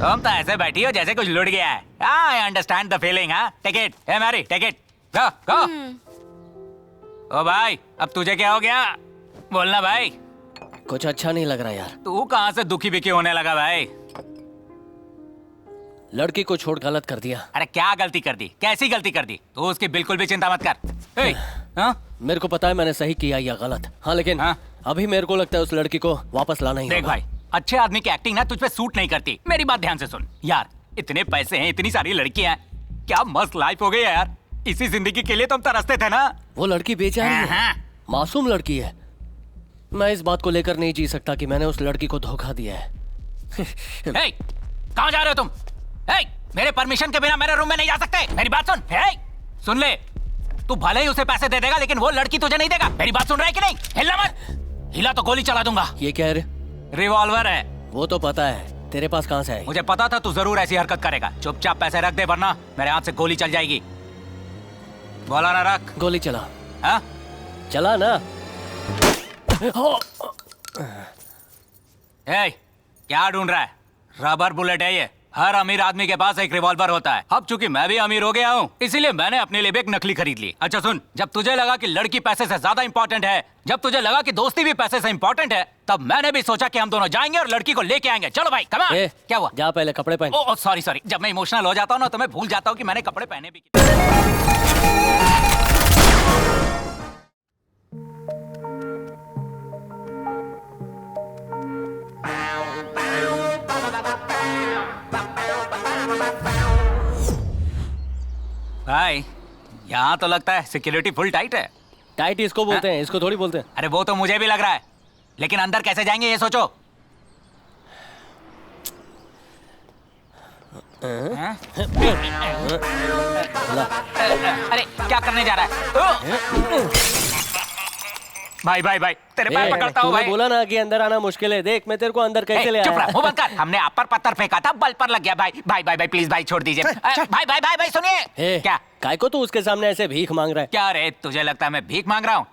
तुम तो ऐसे बैठी हो जैसे कुछ लुट गया है। I understand the feeling. हाँ, take it. Hey Mary, take it. Go go. ओ भाई, अब तुझे क्या हो गया? बोलना भाई। कुछ अच्छा नहीं लग रहा यार। तू कहाँ से दुखी बिखी होने लगा भाई? लड़की को छोड़ गलत कर दिया। अरे क्या गलती कर दी? कैसी गलती कर दी? तू उसकी बिल्कुल भी चिंता मत कर। ए, हाँ? मेरे को पता है मैंने सही किया या गलत। हाँ लेकिन हाँ? अभी मेरे को लगता है उस लड़की को वापस लाना ही देख होगा। भाई, अच्छे आदमी की एक्टिंग ना तुझ पे सूट नहीं करती। मेरी बात ध्यान से सुन यार। इतने पैसे हैं, इतनी सारी लड़कियां हैं, क्या मस्त लाइफ हो गई है यार। इसी जिंदगी के लिए तुम तरसते थे ना। वो लड़की बेचारी है, मासूम लड़की है। मैं इस बात को लेकर नहीं जी सकता कि मैंने उस लड़की को धोखा दिया है। कहाँ जा रहे हो तुम? मेरे परमिशन के बिना मेरे रूम में नहीं जा सकते। मेरी बात सुन। सुन ले, तू भले ही उसे पैसे दे देगा लेकिन वो लड़की तुझे नहीं देगा। मेरी बात सुन रहा है कि नहीं? हिलना मत। हिला तो गोली चला दूंगा। ये क्या है रे? रिवॉल्वर है। वो तो पता है, तेरे पास कहाँ से आई? मुझे पता था तू जरूर ऐसी हरकत करेगा। चुपचाप पैसे रख दे वरना मेरे हाथ से गोली चल जाएगी। बोला ना रख। गोली चला। हाँ? चला ना। क्या ढूंढ रहा है? रबर बुलेट है ये। हर अमीर आदमी के पास एक रिवॉल्वर होता है। अब चूंकि मैं भी अमीर हो गया हूँ इसीलिए मैंने अपने लिए भी एक नकली खरीद ली। अच्छा सुन, जब तुझे लगा कि लड़की पैसे से ज्यादा इंपॉर्टेंट है, जब तुझे लगा कि दोस्ती भी पैसे से इंपॉर्टेंट है, तब मैंने भी सोचा कि हम दोनों जाएंगे और लड़की को लेके आएंगे। चलो भाई, कम ऑन। क्या हुआ? जा पहले कपड़े पहन। ओह सॉरी सॉरी, जब मैं इमोशनल हो जाता हूँ ना तो मैं भूल जाता हूँ कि मैंने कपड़े पहने भी। भाई, यहाँ तो लगता है सिक्योरिटी फुल टाइट है। टाइट इसको बोलते हैं, इसको थोड़ी बोलते हैं। अरे वो तो मुझे भी लग रहा है, लेकिन अंदर कैसे जाएंगे ये सोचो। अरे क्या करने जा रहा है? भाई भाई भाई, तेरे पैर पकड़ता हूँ भाई। बोला ना कि अंदर आना मुश्किल है। देख मैं तेरे को अंदर कैसे ले आया। चुप रह, मुंह बंद कर। हमने आप पर पत्थर फेंका था, बल पर लग गया भाई। भाई भाई भाई प्लीज भाई छोड़ दीजिए। भाई भाई भाई भाई सुनिए। क्या? काय को तू उसके सामने ऐसे भीख मांग रहा है? क्या रे, तुझे लगता है मैं भीख मांग रहा हूँ?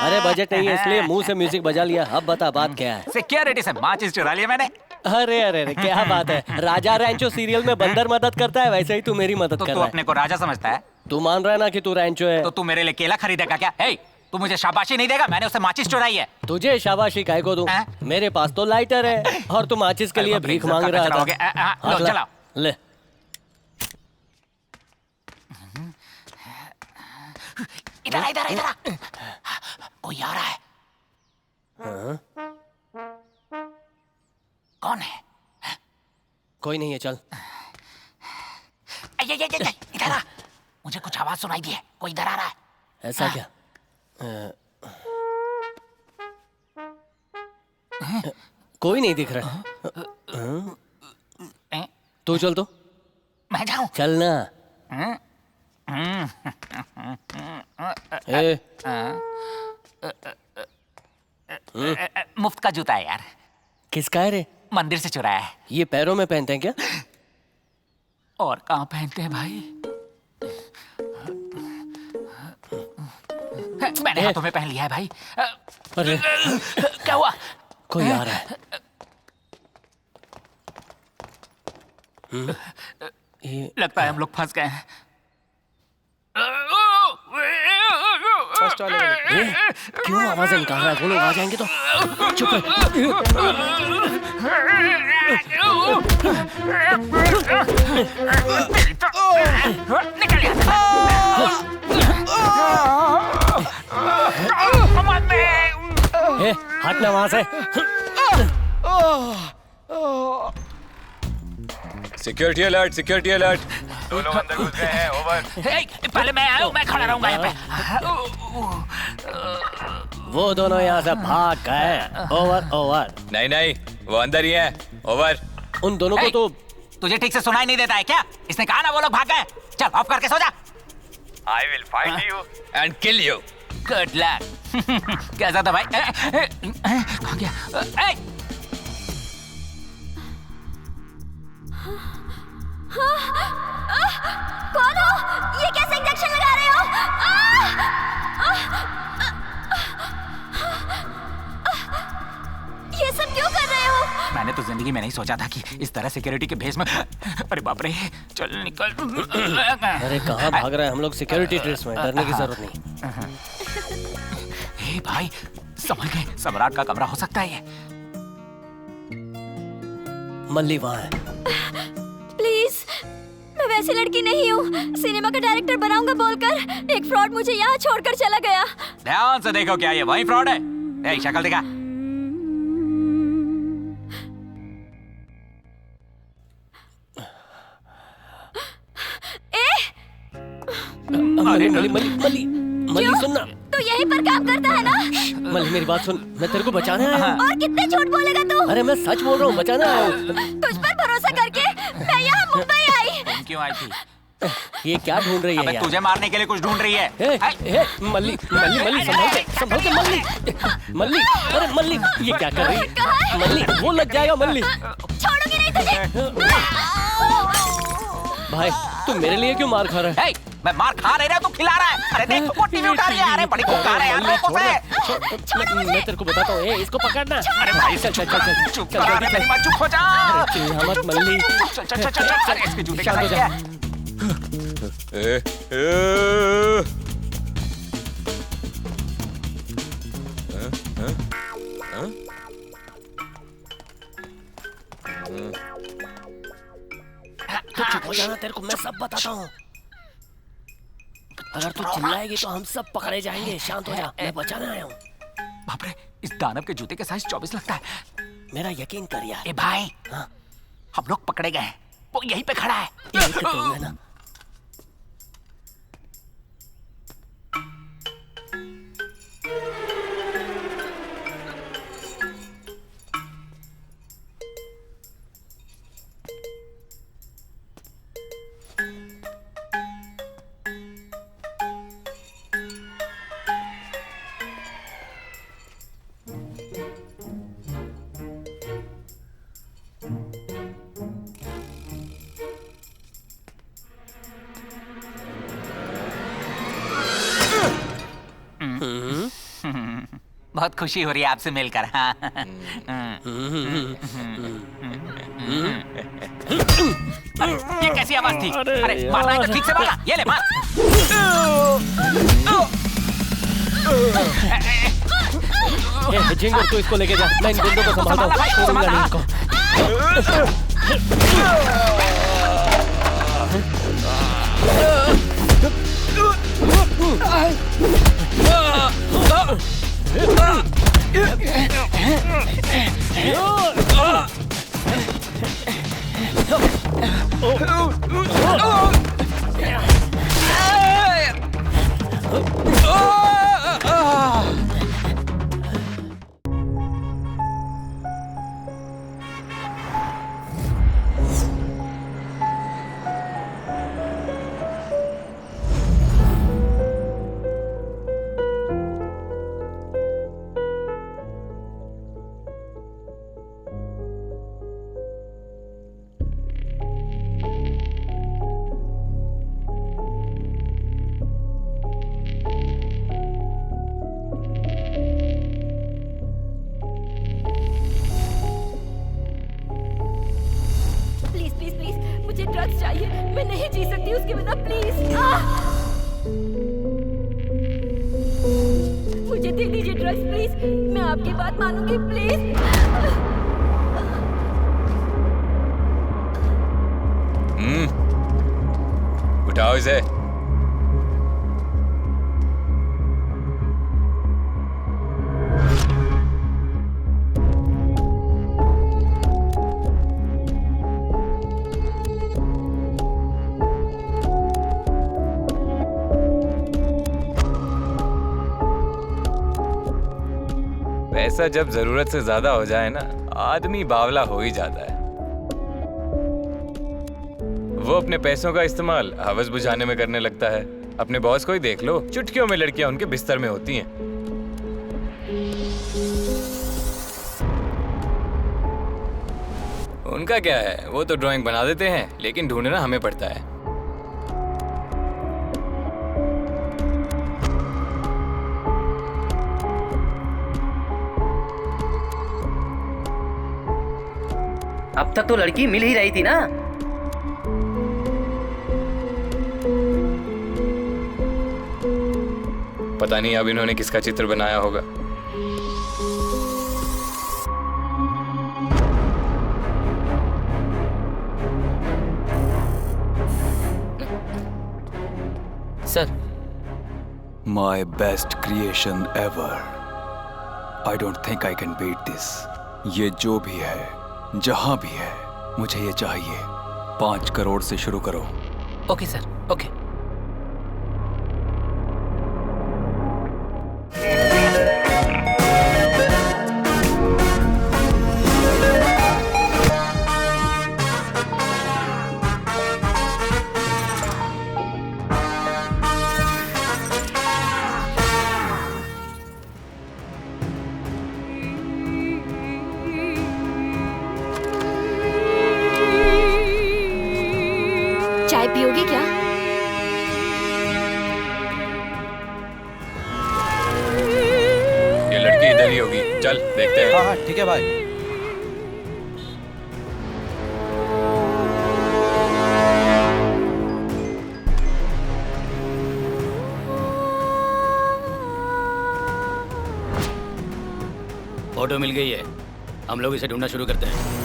अरे बजट नहीं है इसलिए मुंह से म्यूजिक बजा लिया। अब बता बात क्या है? सिक्योरिटी से माचिस चुरा लिया मैंने। अरे अरे अरे क्या बात है। राजा रैंचो सीरियल में बंदर मदद करता है, वैसे ही तू मेरी मदद कर रहा है। तू अपने को राजा समझता है? तू मान रहा है ना कि तू रैंचो है? तो तू मेरे लिए केला खरीदेगा क्या? तू मुझे शाबाशी नहीं देगा? मैंने उसे माचिस चुराई है। तुझे शाबाशी काय को दूं? मेरे पास तो लाइटर है और तू माचिस के लिए भीख मांग रहा था। लो चलाओ। ले। इधर इधर इधर कोई आ रहा है। कौन है? कोई नहीं है, चल। इधर आ। मुझे कुछ आवाज सुनाई दी है, कोई इधर आ रहा है। ऐसा क्या? कोई नहीं दिख रहा। तू चल तो। मैं जाऊं? चल ना। मुफ्त का जूता है यार। किसका है रे? मंदिर से चुराया है। ये पैरों में पहनते हैं क्या? और कहाँ पहनते हैं भाई? मैंने हाथों में पहन लिया है भाई। अरे क्या हुआ? कोई आ रहा है। लगता है हम लोग फंस गए हैं। क्यों आवाज निकाल रहा है? वो लोग आ जाएंगे तो चुप है। हटना वहां से। Security alert, security alert. दो लोग अंदर घुस गए हैं, ओवर। पहले मैं आया हूँ, मैं खड़ा रहूंगा यहाँ पे। वो दोनों यहाँ से भाग गए। Over over. नहीं नहीं, वो अंदर ही है। ओवर। उन दोनों को तो तुझे ठीक से सुनाई नहीं देता है क्या? इसने कहा ना वो लोग भाग गए। चल ऑफ करके सो जा। I will find you and kill you. Good luck. कैसा था भाई? कहाँ गया? कौन हो? ये कैसे इंजेक्शन लगा रहे हो? तो जिंदगी में नहीं सोचा था कि इस तरह सिक्योरिटी के भेष में। अरे बाप रे, चल निकल। अरे कहाँ भाग रहा है? हम लोग सिक्योरिटी ड्रेस में, डरने की जरूरत नहीं। हे भाई संभल के, सम्राट का कमरा हो सकता है ये। मल्ली वहाँ है। प्लीज, मैं वैसी लड़की नहीं हूँ। सिनेमा का डायरेक्टर बनाऊंगा बोलकर एक फ्रॉड मुझे यहाँ छोड़कर चला गया। ध्यान से देखो, क्या ये वही फ्रॉड है? ए, शक्ल दिखा। मल्ली मल्ली मल्ली मल्ली मल्ली सुनना। तू यहीं पर काम करता है ना? मल्ली मेरी बात सुन, मैं तेरे को बचाने आया हूँ। और कितने झूठ बोलेगा तू? अरे मैं सच बोल रहा हूँ, बचाने आया हूँ। तुझ पर भरोसा करके मैं यहाँ मुंबई आई। तुम क्यों आई थी? ये क्या ढूंढ रही है अबे यार? तुझे मारने के लिए कुछ ढूंढ रही है। मल्ली मल्ली मल्ली संभल के मल्ली मल्ली। अरे मल्ली ये क्या कर रही है? मल्ली वो लग जाएगा मल्ली। छोड़ूंगी नहीं तुझे। भाई तू मेरे लिए क्यों मार खा रहा है? मैं मार खा रहा है, तू खिला रहा है। अरे देख, तू टीवी उठा रही है। अरे बड़ी खुकार है यार, मल्ली, देखो से। मैं तेरे को बताता हूँ, इसको पकड़ना। अरे भाई चल चल चल चल चुप चल कर, जल्दी मेरी चल। बात चुप हो जा। चिल्ला मत मल्ली। चल चल चल चल, अरे इसके जूते का शांत हो साइज जा। है। तू चुप हो जाना, तेरे को मैं सब बताता हूँ। अगर तू चिल्लाएगी तो हम सब पकड़े जाएंगे। शांत हो जा, मैं बचाने आया हूँ। बाप रे, इस दानव के जूते के साइज 24 लगता है। मेरा यकीन कर यार। ए भाई, हाँ? हम लोग पकड़े गए हैं, वो यहीं पे खड़ा है। यही तो कहूँगा ना। बहुत खुशी हो रही है आपसे मिलकर। हाँ। ये कैसी आवाज थी? अरे मारना है तो ठीक से मारना। ये ले मार। जिंगर तू इसको लेके जा, मैं इन गुंडों को संभालता हूँ। छोड़ूंगा नहीं इनको। मुझे ड्रग्स चाहिए, मैं नहीं जी सकती उसके बिना, प्लीज। मुझे दे दीजिए ड्रग्स प्लीज, मैं आपकी बात मानूंगी प्लीज। उठाओ इसे। पैसा जब जरूरत से ज्यादा हो जाए ना, आदमी बावला हो ही जाता है। वो अपने पैसों का इस्तेमाल हवस बुझाने में करने लगता है। अपने बॉस को ही देख लो, चुटकियों में लड़कियां उनके बिस्तर में होती हैं। उनका क्या है, वो तो ड्राइंग बना देते हैं, लेकिन ढूंढना हमें पड़ता है। अब तक तो लड़की मिल ही रही थी ना। पता नहीं अब इन्होंने किसका चित्र बनाया होगा। Sir, My best creation ever. I don't think I can beat this. ये जो भी है, जहां भी है, मुझे ये चाहिए। 5 करोड़ से शुरू करो। Okay sir, okay. चाय पियोगे क्या? ये लड़की इधर ही होगी, चल देखते हैं। हाँ ठीक है भाई। ऑटो मिल गई है, हम लोग इसे ढूंढना शुरू करते हैं।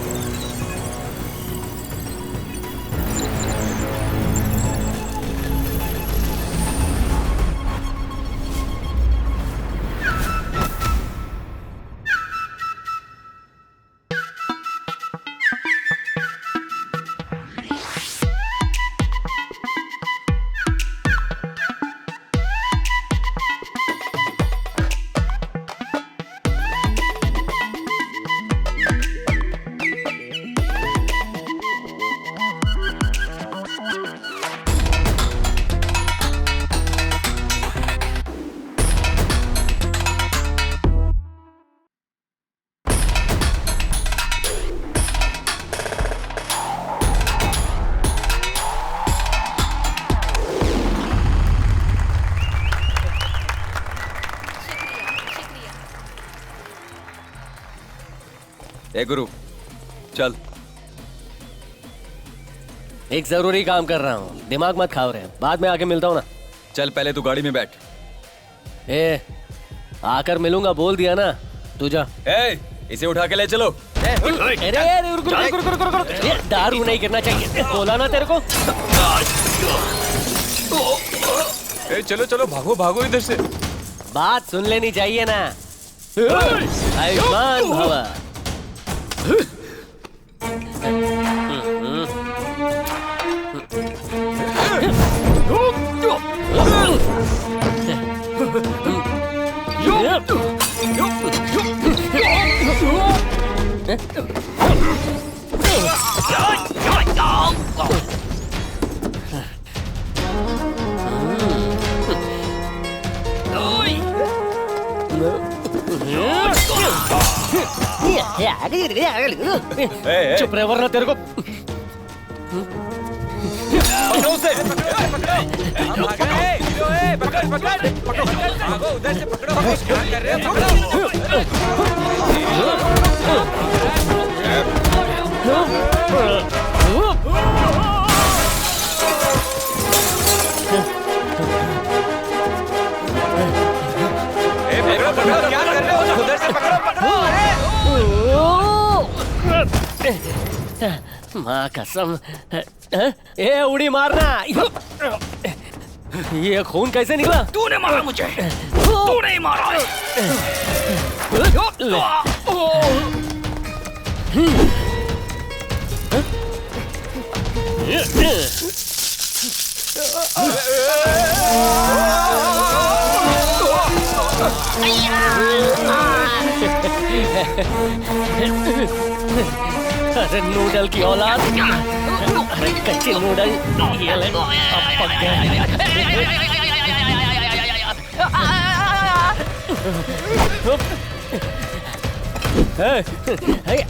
ए गुरु, चल। एक जरूरी काम कर रहा हूँ, दिमाग मत खाओ रहे, बाद में आके मिलता हूँ ना। चल पहले तू गाड़ी में बैठ। ए, आकर मिलूंगा बोल दिया ना, तू जा। ए, इसे उठा के ले चलो। अरे रुक रुक रुक रुक रुक रुक, ये दारू नहीं करना चाहिए, बोला ना तेरे को। ए, चलो चलो भागो भागो इधर से। बात सुन लेनी चाहिए ना। आयुष्मान भवा। चुप रहे वरना तेरे को माँ कसम। ए उड़ी मारना। ये खून कैसे निकला? तूने मारा मुझे, तूने ही मारा है। अरे नूडल की औलाद, अरे कच्चे नूडल, ये ले, अब पक गए।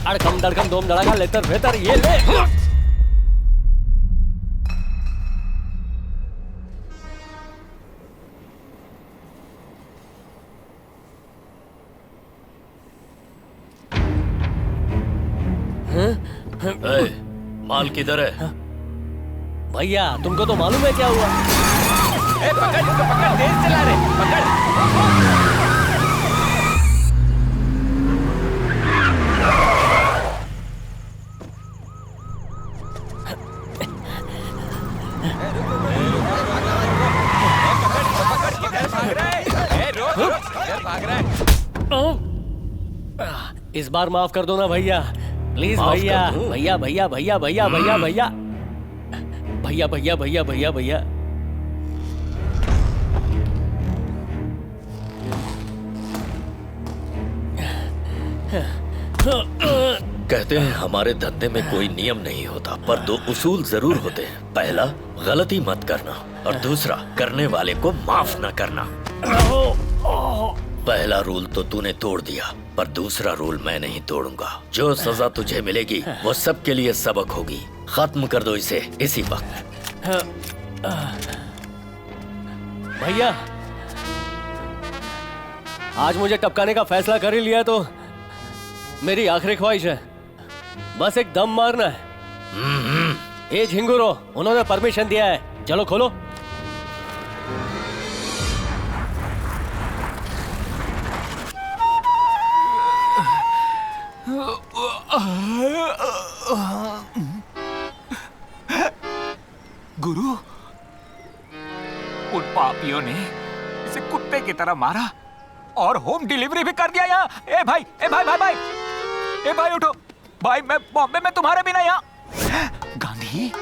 अड़कम दड़कम दोम दड़ाका लेतर बेहतर, ये ले। माल किधर है? भैया तुमको तो मालूम है क्या हुआ? पकड़ इसको, पकड़, तेज चला रे, पकड़। इस बार माफ कर दो ना भैया, प्लीज माफ भैया। कर दूं? भैया भैया भैया भैया भैया भैया भैया भैया भैया भैया भैया। कहते हैं हमारे धंधे में कोई नियम नहीं होता, पर 2 उसूल जरूर होते हैं। पहला, गलती मत करना, और दूसरा, करने वाले को माफ न करना। पहला रूल तो तूने तोड़ दिया, पर दूसरा रूल मैं नहीं तोड़ूंगा। जो सजा तुझे मिलेगी वो सबके लिए सबक होगी। खत्म कर दो इसे इसी वक्त। भैया आज मुझे टपकाने का फैसला कर ही लिया तो मेरी आखिरी ख्वाहिश है, बस एक दम मारना है। ए झिंगुरो, उन्होंने परमिशन दिया है, चलो खोलो। गुरु, उन पापियों ने इसे कुत्ते की तरह मारा और होम डिलीवरी भी कर दिया यहाँ। ए भाई, ए भाई भाई भाई, ए भाई उठो भाई, मैं बॉम्बे में तुम्हारे बिना यहाँ। गांधी,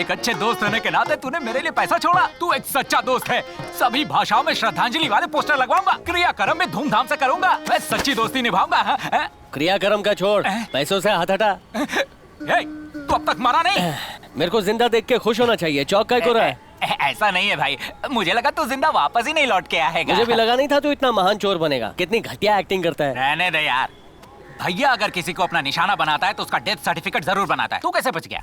एक अच्छे दोस्त होने के नाते तूने मेरे लिए पैसा छोड़ा। तू एक सच्चा दोस्त है। सभी भाषाओं में श्रद्धांजलि वाले पोस्टर लगवाऊंगा, क्रियाक्रम में धूमधाम से करूंगा। मैं सच्ची दोस्ती निभाऊंगा। क्रियाक्रम का छोड़, पैसों से हाथ हटा। तू अब तक मरा नहीं। मेरे को जिंदा देख के खुश होना चाहिए, चौक काय को रहा है? ऐसा नहीं है भाई, मुझे लगा तू जिंदा वापस ही नहीं लौट के आएगा। मुझे भी लगा नहीं था तू इतना महान चोर बनेगा। कितनी घटिया एक्टिंग करता है। रहने दे यार। भैया अगर किसी को अपना निशाना बनाता है तो उसका डेथ सर्टिफिकेट जरूर बनाता है। तू कैसे बच गया?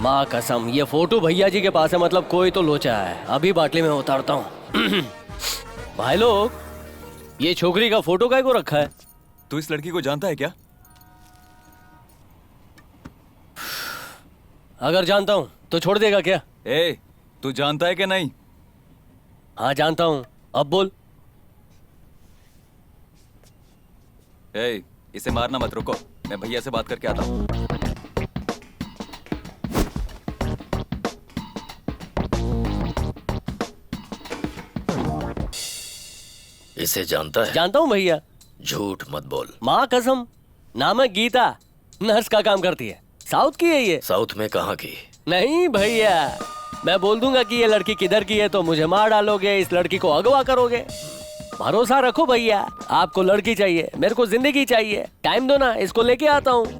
माँ कसम, ये फोटो भैया जी के पास है, मतलब कोई तो लोचा है। अभी बाटली में उतारता हूँ। भाई लोग, ये छोकरी का फोटो काय को रखा है? तू इस लड़की को जानता है क्या? अगर जानता हूँ तो छोड़ देगा क्या? ए, तू जानता है कि नहीं? हाँ जानता हूँ, अब बोल। ए, इसे मारना मत, रुको, मैं भैया से बात करके आता हूँ। इसे जानता है? जानता हूँ भैया। झूठ मत बोल। माँ कसम, नाम है गीता, नर्स का काम करती है। साउथ की है ये। साउथ में कहाँ की? नहीं भैया, मैं बोल दूंगा कि ये लड़की किधर की है तो मुझे मार डालोगे, इस लड़की को अगवा करोगे। भरोसा रखो भैया, आपको लड़की चाहिए, मेरे को जिंदगी चाहिए। टाइम दो ना, इसको लेके आता हूँ।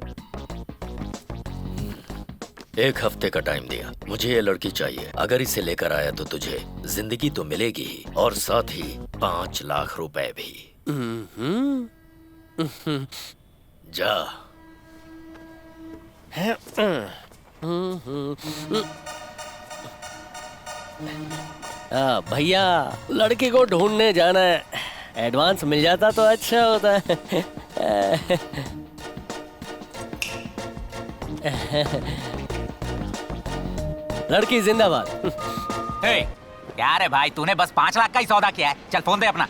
1 हफ्ते का टाइम दिया, मुझे ये लड़की चाहिए। अगर इसे लेकर आया तो तुझे जिंदगी तो मिलेगी ही, और साथ ही 5 लाख रुपए भी। जा। भैया, लड़की को ढूंढने जाना है, एडवांस मिल जाता तो अच्छा होता है। लड़की जिंदाबाद। क्या रे भाई, तूने बस 5 लाख का ही सौदा किया है। चल फोन दे अपना।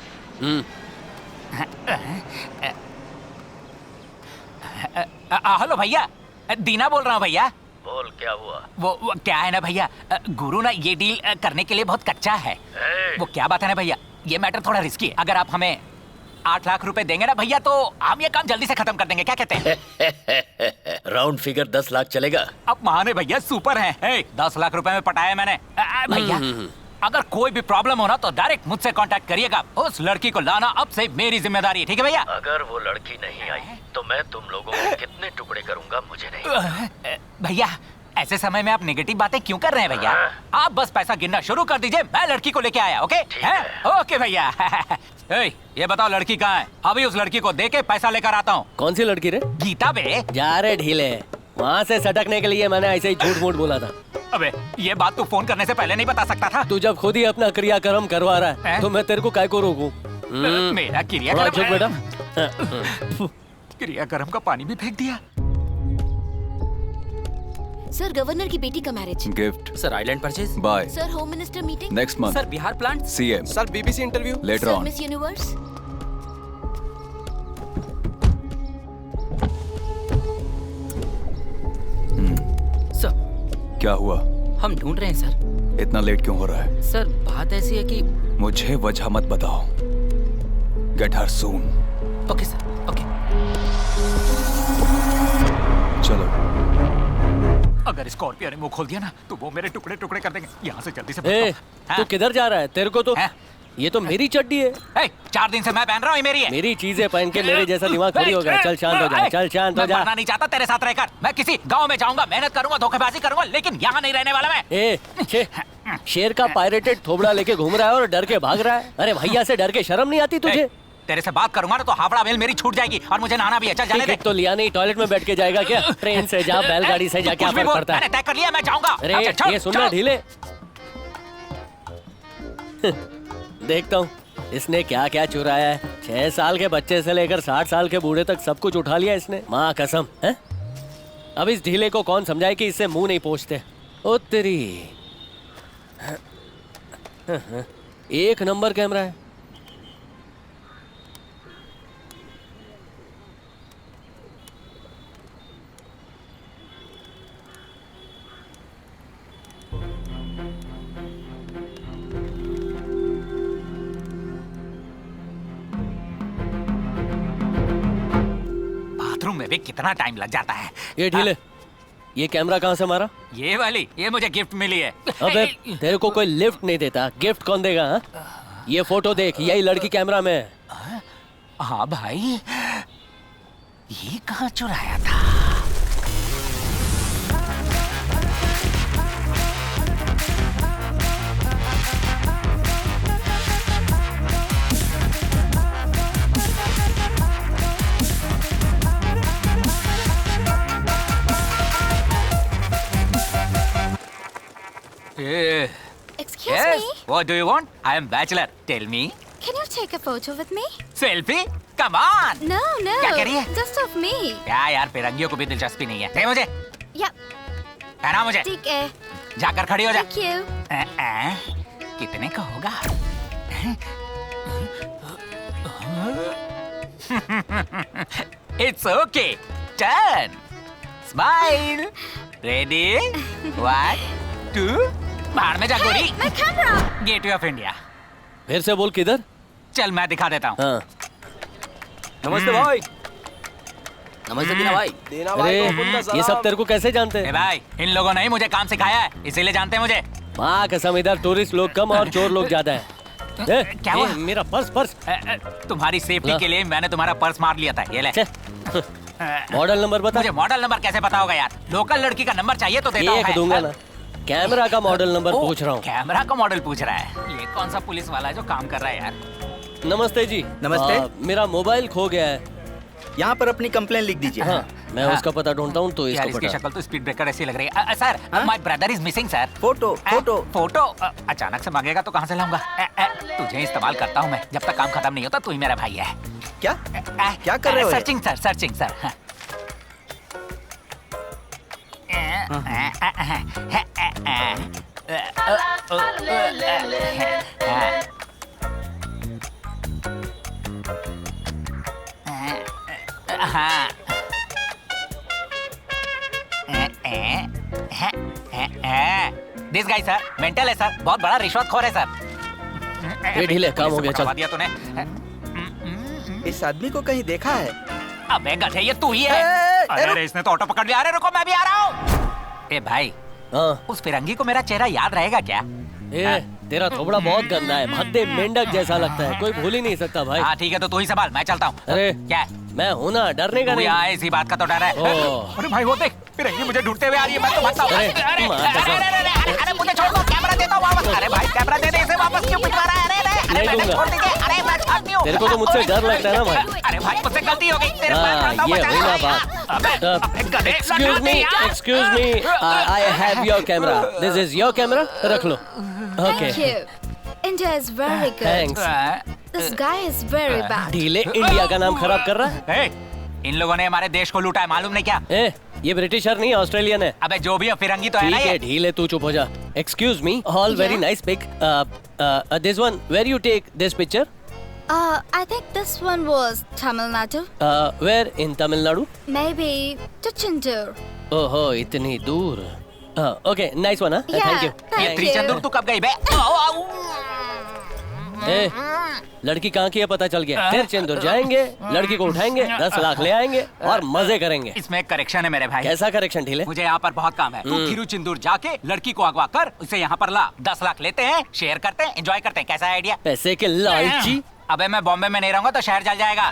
हेलो भैया, दीना बोल रहा हूँ भैया। बोल, क्या हुआ? वो क्या है ना भैया, गुरु ना ये डील करने के लिए बहुत कच्चा है। वो क्या बात है ना भैया, ये मैटर थोड़ा रिस्की है। अगर आप हमें 8 लाख रुपए देंगे ना भैया तो हम ये काम जल्दी से खत्म कर देंगे, क्या कहते हैं? राउंड फिगर 10 लाख चलेगा? अब महाने भैया सुपर हैं। 10 लाख रुपए में पटाया मैंने। भैया अगर कोई भी प्रॉब्लम हो ना तो डायरेक्ट मुझसे कांटेक्ट करिएगा। उस लड़की को लाना अब से मेरी जिम्मेदारी है, ठीक है भैया? अगर वो लड़की नहीं आई तो मैं तुम लोगों को कितने टुकड़े करूंगा मुझे नहीं। भैया ऐसे समय में आप नेगेटिव बातें क्यों कर रहे हैं भैया? आप बस पैसा गिनना शुरू कर दीजिए, मैं लड़की को लेके आया। ओके ओके भैया। ये बताओ लड़की कहाँ है? अभी उस लड़की को देके पैसा लेकर आता हूँ। कौन सी लड़की रे? गीता बे। जा रे ढीले, वहाँ से सटकने के लिए मैंने ऐसे ही झूठ मूठ बोला था। अबे ये बात तू फोन करने से पहले नहीं बता सकता था? तू जब खुद ही अपना क्रियाक्रम करवा रहा है तो मैं तेरे को काय को रोकूं? मेरा थोड़ा चुप बेटा। क्रियाक्रम का पानी भी फेंक दिया। सर गवर्नर की बेटी का marriage. Gift. Sir island purchase. Bye. Sir home minister meeting. Next month. Sir Bihar plant. CM. Sir BBC interview. Letter sir on. Miss universe. Sir क्या हुआ? हम ढूंढ रहे हैं सर। इतना लेट क्यों हो रहा है? सर बात ऐसी है कि मुझे वजह मत बताओ। Get her soon. Okay sir okay. चलो। अगर स्कॉर्पियो ने मुंह खोल दिया ना तो वो मेरे टुकड़े टुकड़े कर देंगे। यहाँ से जल्दी से ए, तू किधर जा रहा है? तेरे को तो हाँ? ये तो मेरी चड्डी है। 4 दिन से मैं पहन रहा हूँ, ये मेरी है। मेरी चीजें पहन के मेरे जैसा दिमाग थोड़ी हो गया। चल शांत हो जा, चल शांत हो मैं जा। मरना नहीं चाहता तेरे साथ रहकर। मैं किसी गांव में जाऊंगा, मेहनत करूंगा, धोखेबाजी करूंगा, लेकिन यहाँ नहीं रहने वाला मैं। शेर का पायरेटेड थोबड़ा लेके घूम रहा है और डर के भाग रहा है। अरे भैया से डर के शर्म नहीं आती तुझे? तेरे से बात करूंगा ना तो हावड़ा मेल मेरी छूट जाएगी और मुझे नहाना भी है। चल जाने दे। टिकट तो लिया नहीं, टॉयलेट में बैठ के जाएगा क्या? ट्रेन से जा, बैलगाड़ी से जा, क्या कुछ भी फर्क बोल, पड़ता है? मैंने तय कर लिया, मैं जाऊंगा। अरे अच्छा, छोड़, ये सुनना छोड़। ढीले। देखता हूँ इसने क्या क्या चुराया है। 6 साल के बच्चे से लेकर 60 साल के बूढ़े तक सब कुछ उठा लिया इसने, माँ कसम है। अब इस ढीले को कौन समझाए कि इससे मुंह नहीं पोंछते। ओ तेरी, 1 नंबर कैमरा है। बाथरूम में भी कितना टाइम लग जाता है। ये ढीले, ये कैमरा कहाँ से मारा? ये वाली, ये मुझे गिफ्ट मिली है। अबे तेरे को कोई लिफ्ट नहीं देता, गिफ्ट कौन देगा? हाँ? ये फोटो देख, यही लड़की कैमरा में है। हाँ भाई, ये कहाँ चुराया था? Excuse Yes. me. What do you want? I am bachelor. Tell me. Can you take a photo with me? Selfie? Come on. No, no. क्या कह रही है? Just of me. क्या यार, फिरंगियों को भी दिलचस्पी नहीं है। दे मुझे, Yeah. कहना मुझे। ठीक है। जाकर खड़ी हो जा। Thank you. कितने का होगा? It's okay. Turn. Smile. Ready? 1, 2. बाहर में जा गोरी। My camera. Gateway of India. फिर से बोल, किधर? चल मैं दिखा देता हूँ। हाँ। नमस्ते भाई। नमस्ते दीना भाई। अरे ये सब तेरे को कैसे जानते ए हैं? भाई, इन लोगों ने ही मुझे काम सिखाया है, इसीलिए जानते हैं मुझे। माँ कसम, इधर टूरिस्ट लोग कम और चोर लोग ज्यादा हैं। क्या हुआ? मेरा पर्स। तुम्हारी सेफ्टी ला। के लिए मैंने तुम्हारा पर्स मार लिया था। ये ले। छे। मॉडल नंबर बता। मुझे मॉडल नंबर कैसे पता होगा यार? लोकल लड़की का नंबर चाहिए तो देता हूँ एक मैं। दूंगा ना। कैमरा का मॉडल नंबर ओ, पूछ रहा हूँ। कैमरा का मॉडल पूछ रहा है। ये कौन सा पुलिस वाला है जो काम कर रहा है यार? नमस्ते जी। नमस्ते। मेरा मोबाइल खो गया है। यहाँ पर अपनी कंप्लेन लिख दीजिए। हाँ, मैं उसका पता ढूंढता हूँ तो यार इसको इसकी पता। शक्ल तो स्पीड ब्रेकर ऐसी लग रही है। Sir, my brother is missing sir. Photo photo अचानक से मांगेगा तो कहाँ से लाऊंगा? तुझे इस्तेमाल करता हूँ मैं, जब तक काम खत्म नहीं होता तू ही मेरा भाई है। क्या क्या कर रहे हो? Searching sir, searching sir. This guy sir mental है सर, बहुत बड़ा रिश्वतखोर है सर। ये ढीले, काम हो गया, चल। दिया तूने। इस आदमी को कहीं देखा है? अबे गधे, ये तू ही है। अरे इसने तो ऑटो पकड़ लिया। अरे रुको, मैं भी आ रहा हूँ। ए भाई, उस फिरंगी को मेरा चेहरा याद रहेगा क्या? तेरा थोबड़ा बहुत गंदा है, भद्दे मेंढक जैसा लगता है, कोई भूल ही नहीं सकता भाई। हाँ ठीक है, तो तू ही संभाल, मैं चलता हूँ। अरे क्या? मैं हूँ ना, डरने का नहीं। यहाँ इसी बात का तो डर है। अरे भाई वो देख, फिरंगी मुझे ढूंढते हुए आ रही है, मैं तो भागता हूँ। अरे मुझे छोड़ दो, कैमरा देता हूँ वापस। अरे भाई कैमरा दे दे, इसे वापस क्यों पिटवा रहा है? अरे मैंने छोड़ दीजिए। अरे मैं भागती हूँ। तेरे को तो मुझसे डर लगता है ना भाई। अरे भाई मुझसे गलती हो गई। ये हुई ना बात। Excuse me, I have your camera. This is your camera. रख लो। Okay. Thank you. India is very good. Thanks. This guy is very bad. ढीले इंडिया का नाम खराब कर रहा है। इन लोगों ने हमारे देश को लूटा है, मालूम नहीं क्या? ये ब्रिटिशर नहीं, ऑस्ट्रेलियन है। अबे जो भी है, फिरंगी तो है ना ठीक है, ये। ढीले तू चुप हो जा। Excuse me, all very nice pic. This one, where you take this picture? I think this one was Tamil Nadu. Where in Tamil Nadu? Maybe Tiruchendur. ओहो, इतनी दूर। Okay, nice one, huh? Yeah, Thank you. thank ये त्रिचंदूर तू कब गई बे? लड़की कहाँ की है पता चल गया। फिर चंदूर जाएंगे, लड़की को उठाएंगे, 10 लाख ले आएंगे और मजे करेंगे। इसमें एक करेक्शन है मेरे भाई। कैसा करेक्शन ढीले? मुझे यहाँ पर बहुत काम है। तू थिरुचेंदूर जाके लड़की को अगवा कर, उसे यहाँ पर ला। 10 लाख लेते हैं, शेयर करते हैं, एंजॉय करते हैं। कैसा आइडिया? पैसे के लालची। अबे मैं बॉम्बे में नहीं रहूंगा तो शहर जल जाएगा।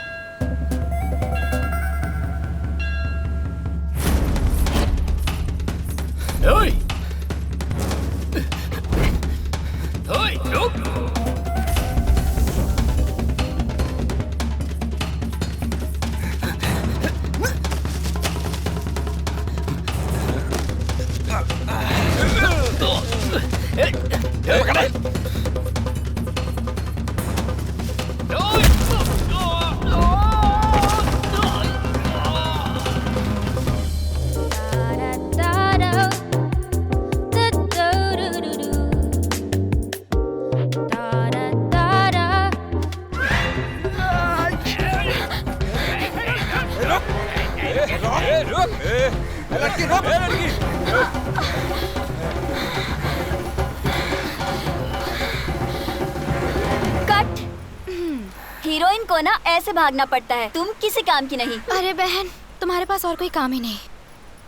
हीरोइन को ना ऐसे भागना पड़ता है, तुम किसी काम की नहीं। अरे बहन, तुम्हारे पास और कोई काम ही नहीं।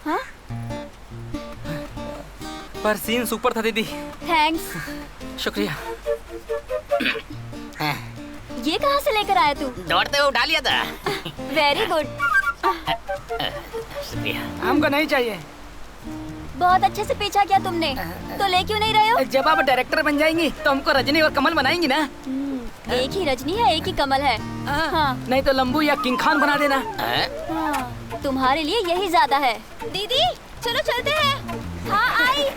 हाँ? पर सीन सुपर था दीदी। थैंक्स। शुक्रिया। ये कहाँ से लेकर आया तू? दौड़ते हुए उठा लिया था। Very good. शुक्रिया। हमको नहीं चाहिए। बहुत अच्छे से पीछा किया तुमने, तो ले क्यों नहीं रहे हो? जब आप डायरेक्टर बन जाएंगी तो हमको रजनी और कमल बनाएंगी ना। एक ही रजनी है, एक ही कमल है। हाँ। नहीं तो लंबू या किंग खान बना देना। हाँ, तुम्हारे लिए यही ज्यादा है। दीदी चलो चलते हैं। हाँ आई।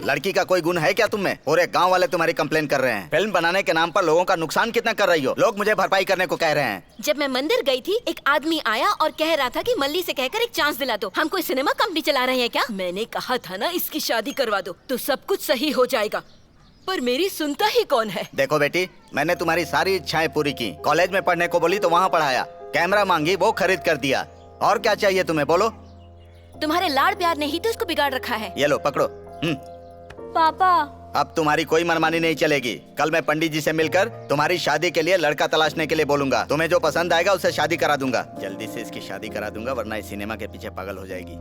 लड़की का कोई गुण है क्या तुम में? पूरे गांव वाले तुम्हारी कंप्लेन कर रहे हैं। फिल्म बनाने के नाम पर लोगों का नुकसान कितना कर रही हो? लोग मुझे भरपाई करने को कह रहे हैं। जब मैं मंदिर गई थी, एक आदमी आया और कह रहा था कि मल्ली से कहकर एक चांस दिला दो। हम कोई सिनेमा कंपनी चला रहे हैं क्या? मैंने कहा था ना, इसकी शादी करवा दो तो सब कुछ सही हो जाएगा, पर मेरी सुनता ही कौन है? देखो बेटी, मैंने तुम्हारी सारी इच्छाएं पूरी की। कॉलेज में पढ़ने को बोली तो वहाँ पढ़ाया, कैमरा मांगी वो खरीद कर दिया। और क्या चाहिए तुम्हें, बोलो? तुम्हारे लाड़ प्यार ने ही तो इसको बिगाड़ रखा है। ये लो पकड़ो। पापा, अब तुम्हारी कोई मनमानी नहीं चलेगी। कल मैं पंडित जी से मिलकर तुम्हारी शादी के लिए लड़का तलाशने के लिए बोलूंगा। तुम्हें जो पसंद आएगा उससे शादी करा दूंगा। जल्दी से इसकी शादी करा दूंगा, वरना इस सिनेमा के पीछे पागल हो जाएगी।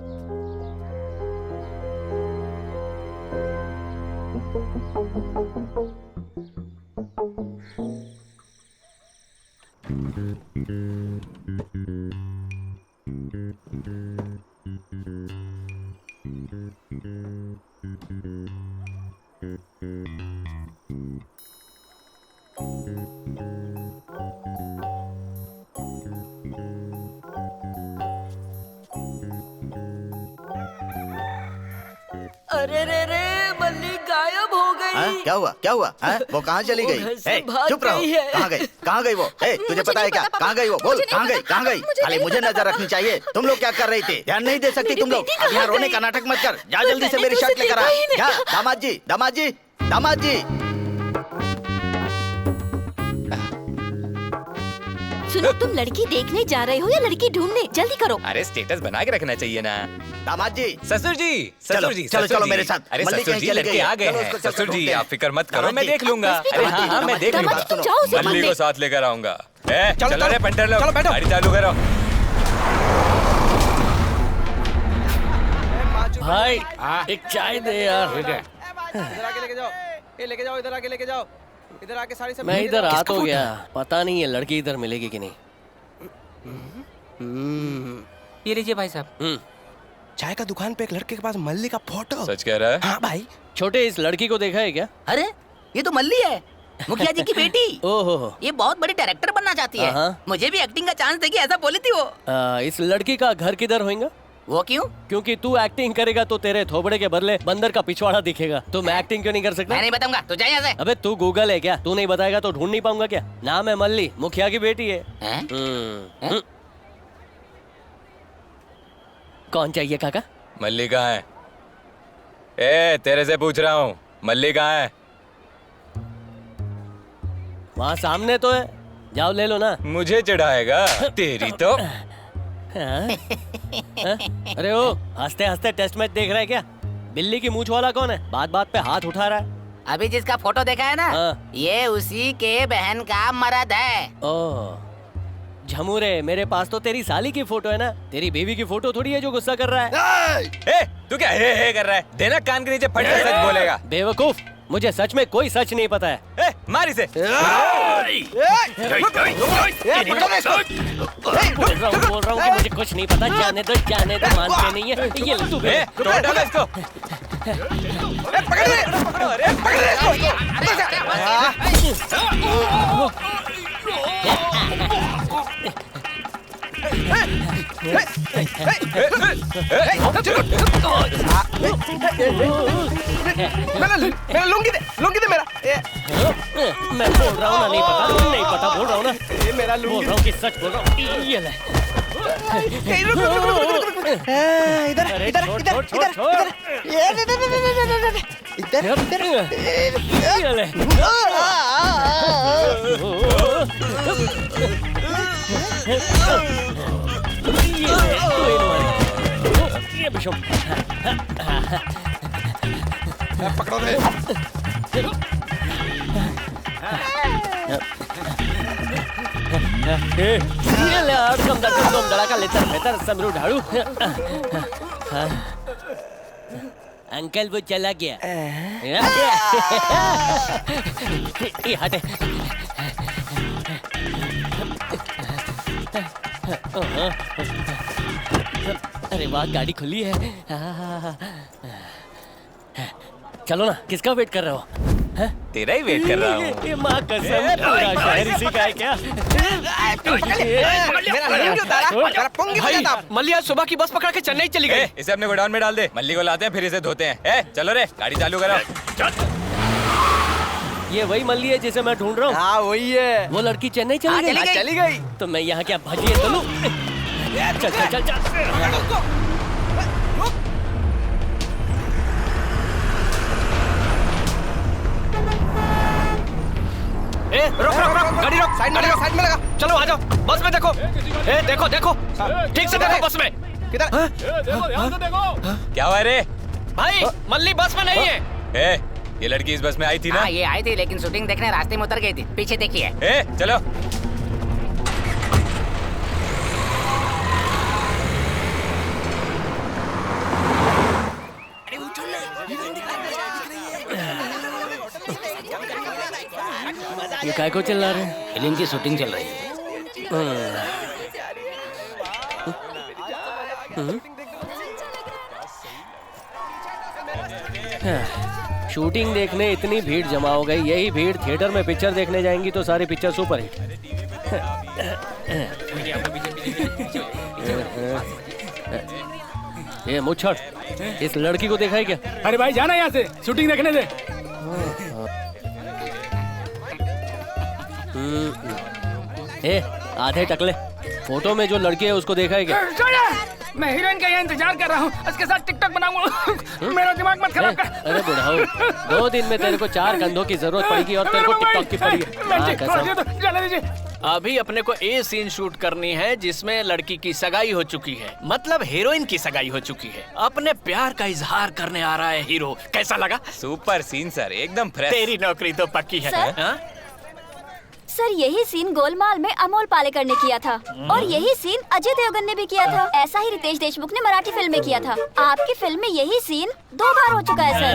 अरे रे रे, मल्ली गायब हो गई। क्या हुआ? क्या हुआ? वो कहाँ चली गई? चुप रहो। कहाँ गई? कहाँ गई वो? तुझे पता है क्या? कहाँ गई वो? बोल, कहाँ गई? कहाँ गई? खाली मुझे नजर रखनी चाहिए। तुम लोग क्या कर रही थी? ध्यान नहीं दे सकती तुम लोग? अब यहाँ रोने का नाटक मत कर। जा जल्दी से मेरी शर्ट लेकर आ। जा दामाद जी, दामाद जी, दामाद जी। सुनो, तुम लड़की देखने जा रहे हो या लड़की ढूंढने? जल्दी करो। अरे स्टेटस बना के रखना चाहिए ना। दामाद जी, ससुर जी, ससुर जी, चलो चलो मेरे साथ। अरे ससुर जी, लड़के आ गए हैं। ससुर जी, आप फिक्र मत करो, मैं देख लूंगा। अरे हाँ हाँ, मैं देख लूंगा। मल्ली को साथ लेकर आऊंगा। चलो रे पेंटर लोग, गाड़ी चालू करो। भाई एक चाय दे यार। इधर आके लेके जाओ, ये लेके जाओ, इधर आके लेके जाओ, इधर आके सारी सब। मैं इधर आ तो गया, पता नहीं है लड़की इधर मिलेगी कि नहीं। ये लीजिए भाई साहब। चाय का दुकान पे एक लड़के के पास मल्ली का फोटो। सच कह रहा है? हाँ भाई। छोटे इस लड़की को देखा है क्या? अरे ये तो मल्ली है, मुखिया जी की बेटी। ओहो, ये बहुत बड़ी डायरेक्टर बनना चाहती है। मुझे भी एक्टिंग का चांस देगी ऐसा बोली थी वो। इस लड़की का घर किधर होगा? वो क्यों? क्योंकि तू एक्टिंग करेगा तो तेरे थोबड़े के बदले बंदर का पिछवाड़ा दिखेगा। तो मैं एक्टिंग क्यों नहीं कर सकता? मैं नहीं बताऊंगा, तू जा यहाँ से। अबे तू गूगल है क्या? तू नहीं बताएगा तो ढूंढ नहीं पाऊंगा क्या? नाम है मल्ली, मुखिया की बेटी है। कौन चाहिए काका? मल्ली कहाँ है? ए तेरे से पूछ रहा हूँ, मल्ली कहाँ है? वहाँ सामने तो है, जाओ ले लो ना। मुझे चढ़ाएगा तेरी तो। अरे ओ, हंसते हंसते टेस्ट मैच देख रहा है क्या? बिल्ली की मूंछ वाला कौन है? बात बात पे हाथ उठा रहा है। अभी जिसका फोटो देखा है ना, ये उसी के बहन का मर्द है। ओह झमूरे, मेरे पास तो तेरी साली की फोटो है ना, तेरी बीवी की फोटो थोड़ी है जो गुस्सा कर रहा है। ए, तू क्या हे कर रहा है? देना कान के नीचे फट के सच बोलेगा। बेवकूफ, मुझे सच में कोई सच नहीं पता है। मार इसे। बोल रहा हूँ कि मुझे कुछ नहीं पता। जाने दो मानते नहीं है। ये तू तोड़ डालो इसको। मेरा लुंगी दे मेरा। मैं बोल रहा हूँ ना, नहीं पता बोल रहा हूँ ना। मेरा लुंगी बोल रहा हूँ कि सच बोल रहा हूँ। ये ले। पकड़ो रे। ये ले कम धड़ाका लेतर बेहतर समरू ढाड़ू। अंकल वो चला गया। ये हटे। अरे वाह, गाड़ी खुली है। चलो ना, किसका वेट कर रहे हो? तेरा ही वेट कर रहा हूँ। ये माँ कसम, पूरा शहर इसी का है क्या? मल्ली आज सुबह की बस पकड़ के चेन्नई चली गई। इसे अपने गोडाउन में डाल दे, मल्ली को लाते हैं फिर इसे धोते हैं। चलो रे, गाड़ी चालू करो। ये वही मल्ली है जिसे मैं ढूंढ रहा हूँ। हाँ वही है। वो लड़की चेन्नई चली गई। तो मैं यहाँ क्या भजिए तो लूं? चल। रोक गाड़ी रोक, साइड में लगा। चलो आ जाओ, बस में देखो। देखो ठीक से देखो बस में। किधर? क्या हुआ रे? भाई मल्ली बस में नहीं है। ये लड़की इस बस में आई थी ना? ये आई थी, लेकिन शूटिंग देखने रास्ते में उतर गई थी। पीछे देखिए। चलो। ये काय को चिल्ला रहे हैं? फिल्म की शूटिंग चल रही है। शूटिंग देखने इतनी भीड़ जमा हो गई। यही भीड़ थिएटर में पिक्चर देखने जाएंगी तो सारी पिक्चर सुपर हिट। ये मुच्छड़, इस लड़की को देखा है क्या? अरे भाई जाना यहाँ से, शूटिंग देखने दे। आधे टकले, फोटो में जो लड़की है उसको देखा है क्या? मैं हीरोइन का यहाँ इंतजार कर रहा हूँ, उसके साथ टिकटॉक बनाऊंगा। मेरा दिमाग मत खराब कर। अरे बुढ़ाओ, 2 दिन में तेरे को 4 कंधों की जरूरत पड़ेगी और तेरे को टिकटॉक की पड़ेगी। अभी अपने को ए सीन शूट करनी है जिसमें लड़की की सगाई हो चुकी है, मतलब हीरोइन की सगाई हो चुकी है। अपने प्यार का इजहार करने आ रहा है हीरो। कैसा लगा? सुपर सीन सर, एकदम फ्रेश। तेरी नौकरी तो पक्की है। सर यही सीन गोलमाल में अमोल पालेकर ने किया था और यही सीन अजय देवगन ने भी किया था। ऐसा ही रितेश देशमुख ने मराठी फिल्म में किया था। आपकी फिल्म में यही सीन 2 बार हो चुका है सर।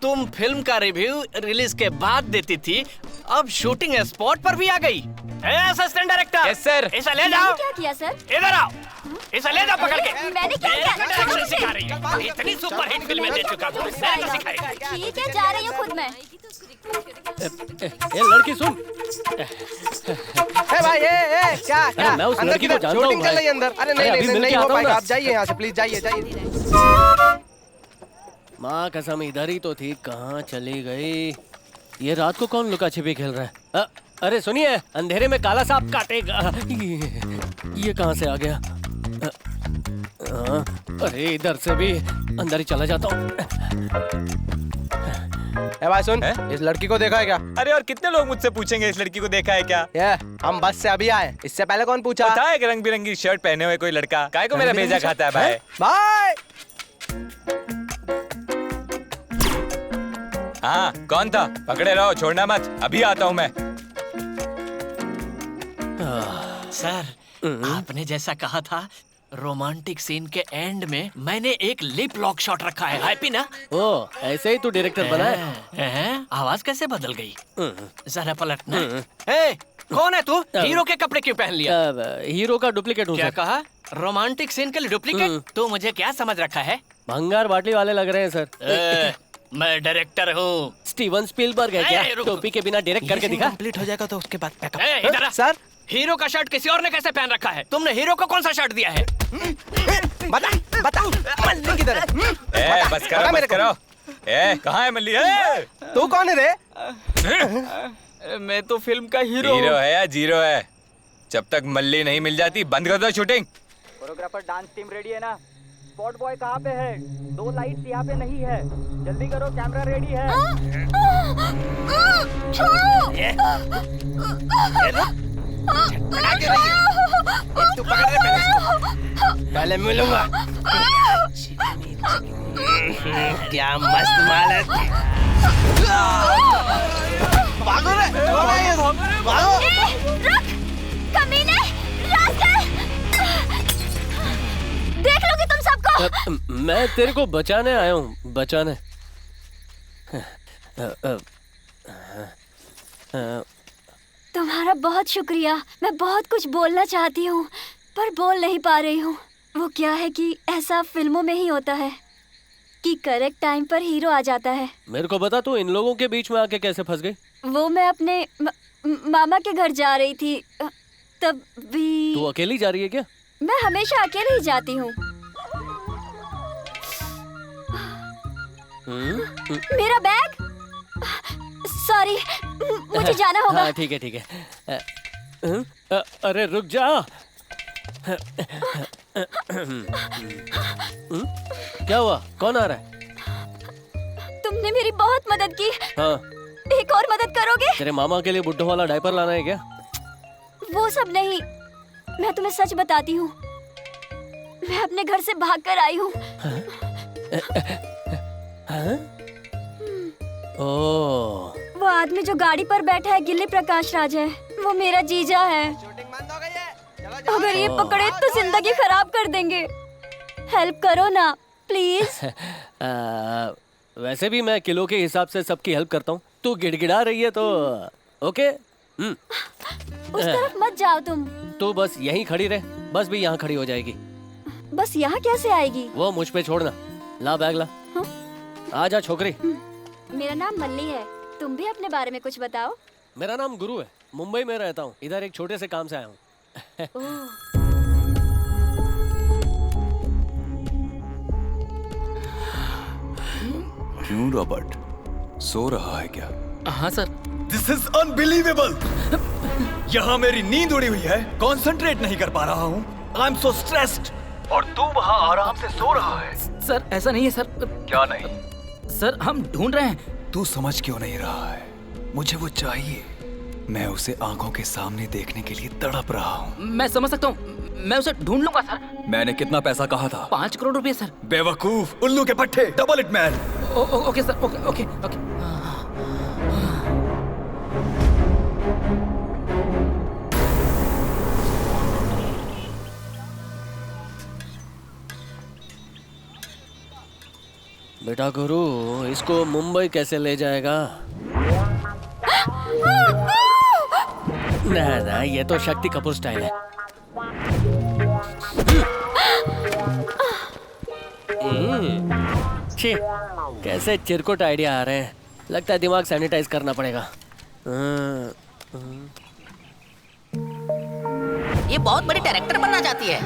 तुम फिल्म का रिव्यू रिलीज के बाद देती थी, अब शूटिंग स्पॉट पर भी आ गई। Assistant director, yes sir. इसे ले जाओ। क्या किया सर? इधर आओ, इसे ले जाओ पकड़ के। मैंने क्या किया? एक्शन सिखा रही है। इतनी सुपरहिट फिल्में दे चुका हूँ, मैं सिखाएगा। ठीक है, जा रही हूँ खुद मैं। ए लड़की सुन। भाई क्या क्या? मैं उस अंदर लड़की को जानता हूँ शूटिंग चल रही है अंदर। अरे नहीं हो पाएगा, आप जाइए यहाँ से प्लीज, जाइए। माँ कसम इधर ही तो थी, कहाँ चली गई? ये रात को कौन लुका छिपी खेल रहा है? अरे सुनिए, अंधेरे में काला सांप काटेगा। ये कहाँ से आ गया? अरे इधर से भी अंदर ही चला जाता हूँ। भाई सुन, इस लड़की को देखा है क्या? अरे और कितने लोग मुझसे पूछेंगे इस लड़की को देखा है क्या? हम बस से अभी आए, इससे पहले कौन पूछा? पता है रंग बिरंगी शर्ट पहने हुए कोई लड़का काय को मेरा भेजा खाता है भाई। भाई हाँ कौन था? पकड़े रहो, छोड़ना मत, अभी आता हूँ मैं। सर आपने जैसा कहा था, रोमांटिक सीन के एंड में मैंने एक लिप लॉक शॉट रखा है। हैप्पी ना? ओ ऐसे ही तू डायरेक्टर बना है? आवाज कैसे बदल गई? जरा पलटना। कौन है तू? हीरो के कपड़े क्यों पहन लिया? हीरो का डुप्लीकेट हूँ। क्या कहा? रोमांटिक सीन के लिए डुप्लीकेट? तू मुझे क्या समझ रखा है? भंगार बाटली वाले लग रहे हैं सर। मैं डायरेक्टर हूँ। स्टीवन स्पीलबर्ग है क्या? टोपी के बिना डायरेक्ट करके दिखा। कंप्लीट हो जाएगा तो उसके बाद इधर सर, हीरो का शर्ट किसी और ने कैसे पहन रखा है? तुमने हीरो को कौन सा शर्ट दिया है? बता मल्ली किधर है? बस करो। कहाँ है मल्ली? तू कौन है रे? मैं तो फिल्म का हीरो है या जीरो है? जब तक मल्ली नहीं मिल जाती बंद कर दो shooting. Choreographer dance team ready है ना? स्पॉट बॉय कहाँ पे है? 2 लाइट्स यहाँ पे नहीं है, जल्दी करो, कैमरा रेडी है। तू पकड़ रहे पहले मिलूंगा। क्या मस्त माल है। भागो रे, भागो। रुक, कमीने, रास्कल। देख लोगे तुम सबको। मैं तेरे को बचाने आया हूँ, बचाने। तुम्हारा बहुत शुक्रिया। मैं बहुत कुछ बोलना चाहती हूँ पर बोल नहीं पा रही हूँ। वो क्या है कि ऐसा फिल्मों में ही होता है कि करेक्ट टाइम पर हीरो आ जाता है। मेरे को बता, तू इन लोगों के बीच में आके कैसे फंस गई? वो मैं अपने मामा के घर जा रही थी, तब भी। तू अकेली जा रही है क्या? मैं हमेशा अकेले ही जाती हूँ। मेरा बैग, सॉरी, मुझे जाना होगा। हाँ ठीक है। अरे रुक जा। क्या हुआ? कौन आ रहा है? तुमने मेरी बहुत मदद की। हाँ। एक और मदद करोगे? तेरे मामा के लिए बुड्ढों वाला डायपर लाना है क्या? वो सब नहीं, मैं तुम्हें सच बताती हूँ, मैं अपने घर से भागकर आई हूँ। ओह, वो आदमी जो गाड़ी पर बैठा है गिल्ली प्रकाश राज है, वो मेरा जीजा है। अगर ये पकड़े तो जिंदगी खराब कर देंगे। हेल्प करो ना प्लीज। वैसे भी मैं किलो के हिसाब से सबकी हेल्प करता हूँ। तू गिड़गिड़ा रही है तो ओके। उस तरफ मत जाओ तुम। तू बस यहीं खड़ी रहे, बस भी यहाँ खड़ी हो जाएगी। बस यहाँ कैसे आएगी? वो मुझ पे छोड़ना। ला बैग ला। आजा छोकरी। मेरा नाम मल्ली है, तुम भी अपने बारे में कुछ बताओ। मेरा नाम गुरु है, मुंबई में रहता हूँ, इधर एक छोटे से काम से आया हूँ। क्यों रॉबर्ट, सो रहा है क्या? हाँ सर। This is unbelievable. यहाँ मेरी नींद उड़ी हुई है, कंसंट्रेट नहीं कर पा रहा हूँ। I am so stressed. और तू वहाँ आराम से सो रहा है। सर ऐसा नहीं है सर। क्या नहीं? सर हम ढूंढ रहे हैं। तू समझ क्यों नहीं रहा है? मुझे वो चाहिए। मैं उसे आंखों के सामने देखने के लिए तड़प रहा हूँ। मैं समझ सकता हूँ, मैं उसे ढूंढ लूंगा सर। मैंने कितना पैसा कहा था? 5 करोड़ रुपए सर। बेवकूफ, उल्लू के पट्टे, double it man. Okay sir, okay. बेटा गुरु, इसको मुंबई कैसे ले जाएगा? ना ना, ये तो शक्ति कपूर स्टाइल है। छी, कैसे चिरकुट आइडिया आ रहे हैं। लगता है दिमाग सैनिटाइज करना पड़ेगा। ये बहुत बड़ी डायरेक्टर बनना चाहती है।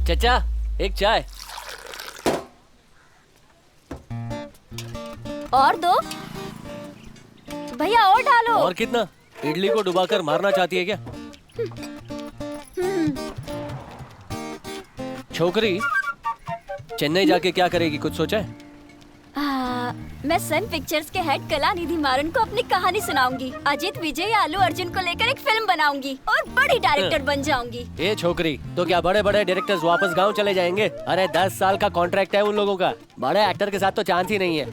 चचा, एक चाय। और दो भैया, और डालो। और कितना? इडली को डुबाकर मारना चाहती है क्या? छोकरी चेन्नई जाके क्या करेगी, कुछ सोचा है? मैं सन पिक्चर्स के हेड कलानिधि मारन को अपनी कहानी सुनाऊंगी। अजित विजय या अल्लू अर्जुन को लेकर एक फिल्म बनाऊंगी और बड़ी डायरेक्टर बन जाऊंगी। ये छोकरी, तो क्या बड़े बड़े डायरेक्टर्स वापस गांव चले जाएंगे? अरे 10 साल का कॉन्ट्रैक्ट है उन लोगों का। बड़े एक्टर के साथ तो चांस ही नहीं है।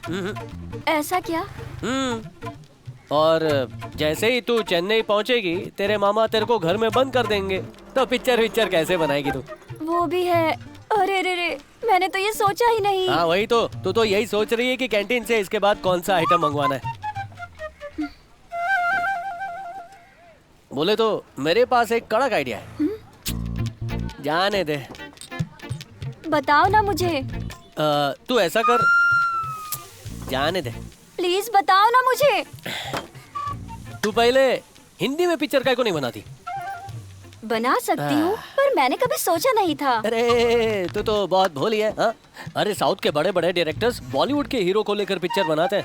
ऐसा क्या? और जैसे ही तू चेन्नई पहुंचेगी, तेरे मामा तेरे को घर में बंद कर देंगे। तो पिक्चर कैसे बनाएगी तू? वो भी है। अरे रे रे, मैंने तो ये सोचा ही नहीं। हाँ वही तो, तू तो यही सोच रही है कि कैंटीन से इसके बाद कौन सा आइटम मंगवाना है। बोले तो मेरे पास एक कड़क आइडिया है। जाने दे। बताओ ना मुझे। तू ऐसा कर, जाने दे। प्लीज बताओ ना मुझे। तू पहले हिंदी में पिक्चर काहे को नहीं बनाती? बना सकती हूँ, पर मैंने कभी सोचा नहीं था। अरे तू तो बहुत भोली है। हाँ? अरे साउथ के बड़े बड़े डायरेक्टर्स बॉलीवुड के हीरो को लेकर पिक्चर बनाते हैं।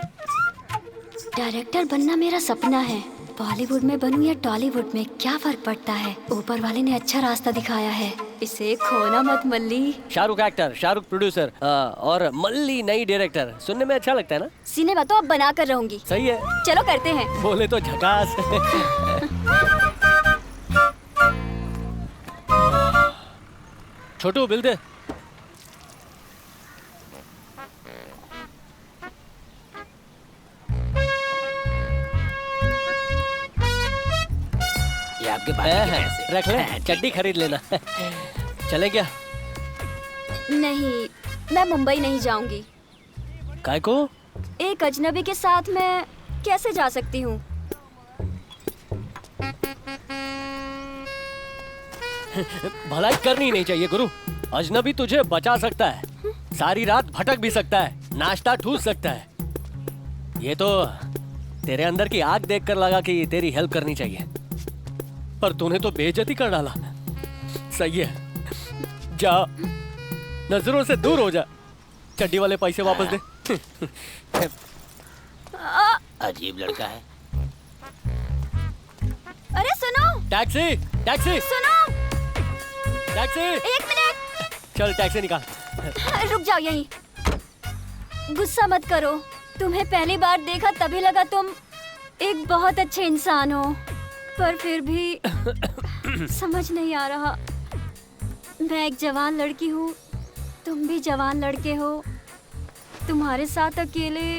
डायरेक्टर बनना मेरा सपना है। बॉलीवुड में बनूं या टॉलीवुड में, क्या फर्क पड़ता है? ऊपर वाले ने अच्छा रास्ता दिखाया है, इसे खोना मत मल्ली। शाहरुख एक्टर, शाहरुख प्रोड्यूसर और मल्ली नई डायरेक्टर। सुनने में अच्छा लगता है ना? सिनेमा तो अब बना कर रहूंगी। सही है, चलो करते हैं। बोले तो झकास। छोटू बिल दे। ये आपके पास के पैसे। रख ले, चड्डी खरीद लेना। चले क्या? नहीं, मैं मुंबई नहीं जाऊंगी। काय को? एक अजनबी के साथ मैं कैसे जा सकती हूँ? भलाई करनी नहीं चाहिए गुरु। अजनबी तुझे बचा सकता है, सारी रात भटक भी सकता है, नाश्ता ठूस सकता है। ये तो तेरे अंदर की आग देखकर लगा कि तेरी हेल्प करनी चाहिए, पर तूने तो बेइज्जती कर डाला। सही है, जा, नजरों से दूर हो जा। चड्डी वाले पैसे वापस दे। अजीब लड़का है। अरे सुनो। टैक्सी, टैक्सी, सुनो। टैक्सी। 1 मिनट। चल टैक्सी निकाल। रुक जाओ यहीं। गुस्सा मत करो। तुम्हें पहली बार देखा तभी लगा तुम एक बहुत अच्छे इंसान हो, पर फिर भी समझ नहीं आ रहा। मैं एक जवान लड़की हूँ, तुम भी जवान लड़के हो। तुम्हारे साथ अकेले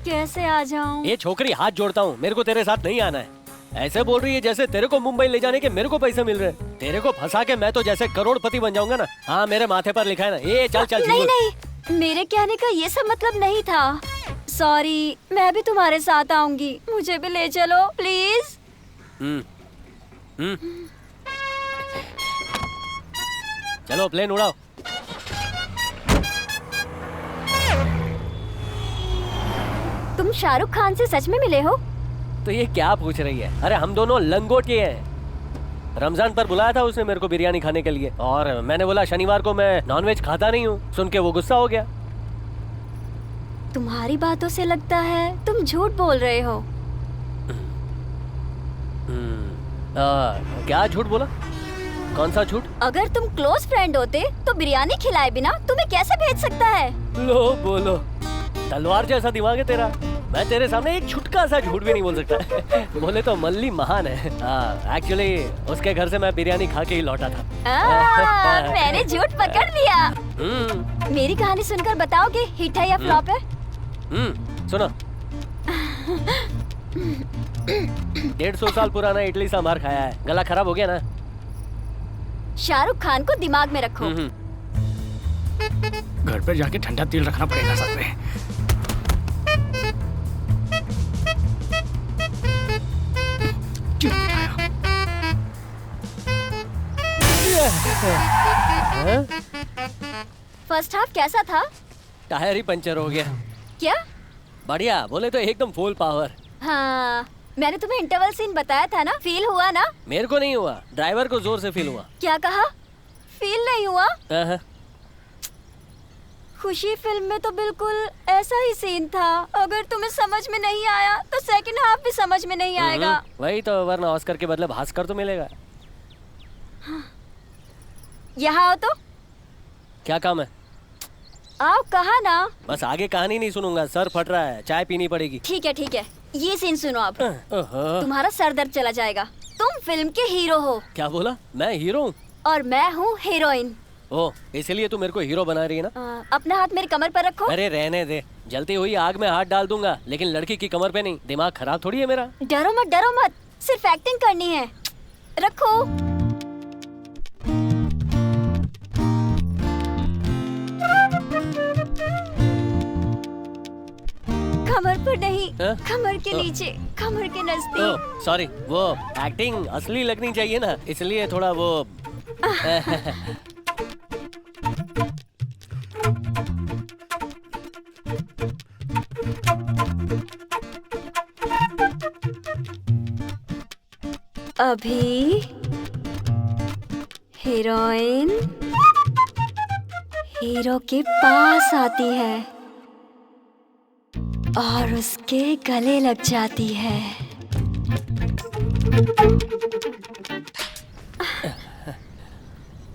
कैसे आ जाऊं? ये छोकरी, हाथ जोड़ता हूँ, मेरे को तेरे साथ नहीं आना है। ऐसे बोल रही है जैसे तेरे को मुंबई ले जाने के मेरे को पैसे मिल रहे हैं। तेरे को फंसा के मैं तो जैसे करोड़पति बन जाऊंगा ना। हाँ, मेरे माथे पर लिखा है ना। ये चल चल। नहीं नहीं, मेरे कहने का ये सब मतलब नहीं था। सॉरी, मैं भी तुम्हारे साथ आऊंगी। मुझे भी ले चलो प्लीज। चलो प्लेन उड़ाओ। तुम शाहरुख खान से सच में मिले हो? तो ये क्या पूछ रही है? अरे हम दोनों लंगोटे हैं। रमजान पर बुलाया था उसने मेरे को बिरयानी खाने के लिए, और मैंने बोला शनिवार को मैं नॉनवेज खाता नहीं हूँ। सुन के वो गुस्सा हो गया। तुम्हारी बातों से लगता है तुम झूठ बोल रहे हो। क्या झूठ बोला? कौन सा झूठ? अगर तुम क्लोज फ्रेंड होते तो बिरयानी खिलाए बिना तुम्हें कैसे भेज सकता है? लो बोलो, तलवार जैसा दिमाग है तेरा। मैं तेरे सामने एक छुटका सा झूठ भी नहीं बोल सकता। बोले तो मल्ली महान है। एक्चुअली उसके घर से मैं बिरयानी खा के ही लौटा था। मैंने झूठ पकड़ लिया। मेरी कहानी सुनकर बताओगे हिट है या फ्लॉप है? सुनो। 150 साल पुराना इडली सांभर खाया है, गला खराब हो गया ना। शाहरुख खान को दिमाग में रखो। घर पर जाके ठंडा तेल रखना पड़ेगा साथ में। फर्स्ट हाफ कैसा था? टायर ही पंचर हो गया। क्या? बढ़िया, बोले तो एकदम फुल पावर। हाँ, मैंने तुम्हें इंटरवल सीन बताया था ना, फील हुआ ना? मेरे को नहीं हुआ, ड्राइवर को जोर से फील हुआ। क्या कहा? फील नहीं हुआ? हाँ। खुशी फिल्म में तो बिल्कुल ऐसा ही सीन था। अगर तुम्हें समझ में नहीं आया तो सेकंड हाफ भी समझ में नहीं आएगा। वही तो, वरना ऑस्कर के बदले भास्कर तो मिलेगा। यहाँ आओ तो। क्या काम है? आओ, कहा ना। बस आगे कहानी नहीं सुनूंगा, सर फट रहा है, चाय पीनी पड़ेगी। ठीक है ठीक है, ये सीन सुनो अब। तुम्हारा सर दर्द चला जाएगा। तुम फिल्म के हीरो हो। क्या बोला? मैं हीरो हूँ? और मैं हूँ हीरोइन। ओ, इसलिए तू मेरे को हीरो बना रही है ना? अपना हाथ मेरी कमर पर रखो। अरे रहने दे, जलती हुई आग में हाथ डाल दूंगा, लेकिन लड़की की कमर पे नहीं। दिमाग खराब थोड़ी है मेरा। डरो मत, डरो मत, सिर्फ एक्टिंग करनी है। रखो। कमर पर नहीं, कमर के नीचे, कमर के नजदीक। सॉरी, वो एक्टिंग असली लगनी चाहिए ना, इसलिए थोड़ा वो अभी हीरोइन हीरो के पास आती है और उसके गले लग जाती है।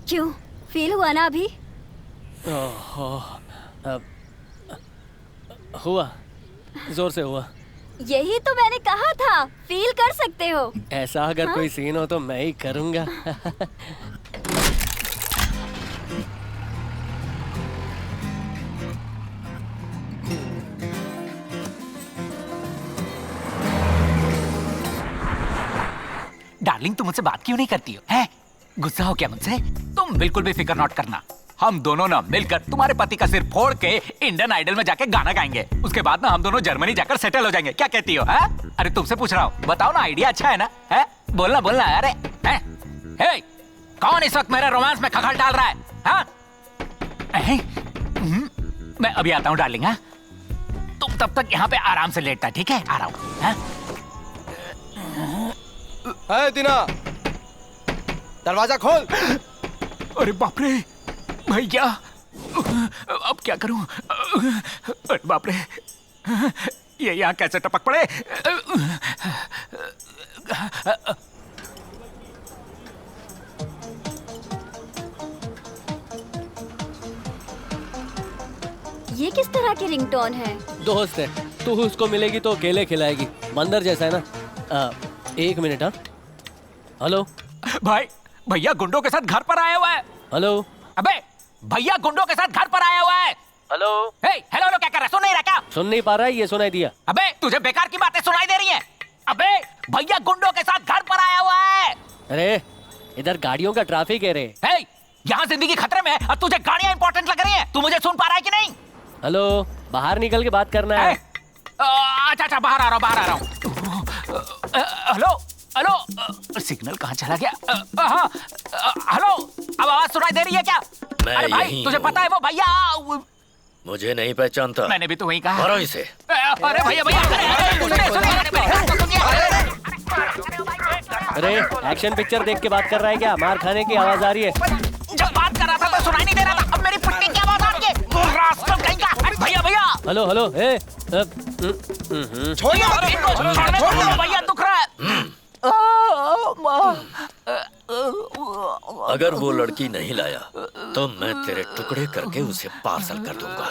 क्यों, फील हुआ ना अभी? हुआ, जोर से हुआ। यही तो मैंने कहा था, फील कर सकते हो। ऐसा अगर कोई सीन हो तो मैं ही करूंगा। डार्लिंग, तुम मुझसे बात क्यों नहीं करती हो? हैं? गुस्सा हो क्या मुझसे? तुम बिल्कुल भी फिक्र नॉट करना। हम दोनों ना मिलकर तुम्हारे पति का सिर फोड़ के इंडियन आइडल में जाके गाना गाएंगे। उसके बाद ना हम दोनों जर्मनी जाकर सेटल हो जाएंगे। क्या कहती हो? है? अरे तुमसे पूछ रहा हूँ, बताओ ना, आइडिया अच्छा है ना? है? बोलना बोलना। अरे है? हे, कौन इस वक्त मेरे रोमांस में खखल डाल रहा है? हाँ? मैं अभी आता हूँ डार्लिंग। हाँ, तुम तब तक यहाँ पे आराम से लेटता, ठीक है? आ रहा हूँ। दीना, दरवाजा खोल। अरे बाप रे भैया, अब क्या करूं? अरे बाप रे, ये यहाँ कैसे टपक पड़े? ये किस तरह की रिंगटोन है? दोस्त है, तू उसको मिलेगी तो केले खिलाएगी। बंदर जैसा है ना। एक मिनट। हाँ, हेलो भाई, भैया गुंडों के साथ घर पर आया हुआ है। हेलो। अबे भैया गुंडों के साथ घर पर आया हुआ है। हेलो। हेलो हेलो, क्या कर रहा है? सुन नहीं रहा क्या? सुन नहीं पा रहा है? ये सुनाई दिया। अबे तुझे बेकार की बातें सुनाई दे रही हैं। अबे भैया गुंडों के साथ घर पर आया हुआ है। अरे इधर गाड़ियों का ट्रैफिक है रे। यहाँ जिंदगी खतरे में है और तुझे गाड़ियाँ इंपॉर्टेंट लग रही हैं। तू मुझे सुन पा रहा है कि नहीं? हेलो, बाहर निकल के बात करना है। अच्छा, बाहर आ रहा हूँ। हेलो हेलो, सिग्नल कहाँ चला गया? हाँ, हेलो, अब आवाज सुनाई दे रही है क्या? अरे भाई, तुझे पता है वो भैया? मुझे नहीं पहचानता। मैंने भी तो वही कहा। मारो इसे। अरे भैया, अरे एक्शन पिक्चर देख के बात कर रहा है क्या? मार खाने की आवाज आ रही है। जब बात कर रहा था तो सुनाई नहीं दे रहा था, अब मेरी पिट्टी की आवाज आ रही है। भैया भैया, हेलो हेलो। छोड़ भैया, दुख रहा है। अगर वो लड़की नहीं लाया तो मैं तेरे टुकड़े करके उसे पार्सल कर दूंगा।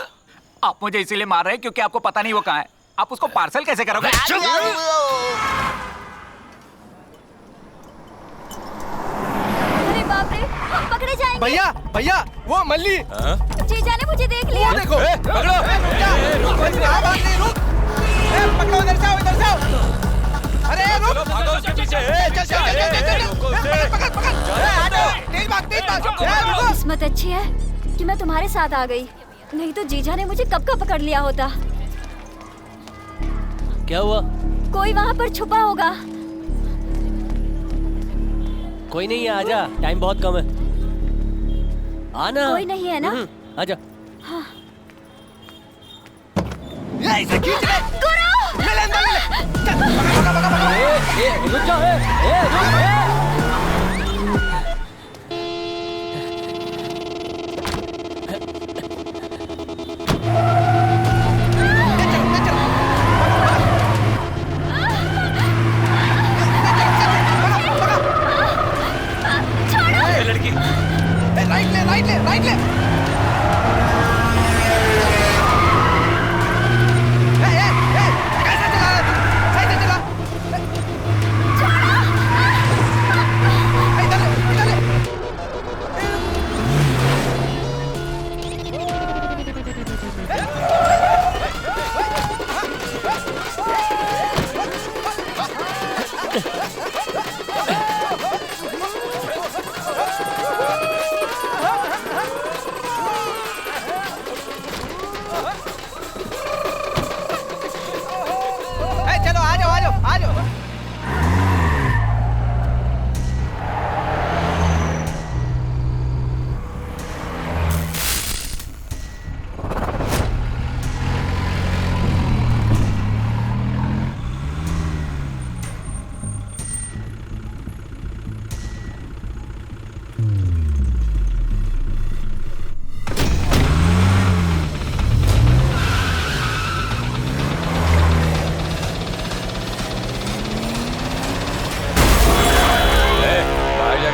आप मुझे इसीलिए मार रहे हैं क्योंकि आपको पता नहीं वो कहाँ है। आप उसको पार्सल कैसे करोगे? अरे बाप रे, हम पकड़े जाएंगे। भैया भैया, वो मल्ली। जीजा ने मुझे देख लिया। देखो, पकड़ो। रुक। पकड़ो, इधर से आओ। अरे किस्मत अच्छी है कि मैं तुम्हारे साथ आ गई, नहीं तो जीजा ने मुझे कब का पकड़ लिया होता। क्या हुआ? कोई वहाँ पर छुपा होगा। कोई नहीं है, आजा, टाइम बहुत कम है। आना। कोई नहीं है ना? आजा। हाँ। इसे खींच ले। गुरु! ले ले ले। रुक जाओ, रुक। लड़की, राइट ले, राइट ले, राइट ले। कैसे चला रहा तू? सही से चला। इधर ले, इधर ले। चलो आ जाओ, आ जाओ, आ जाओ।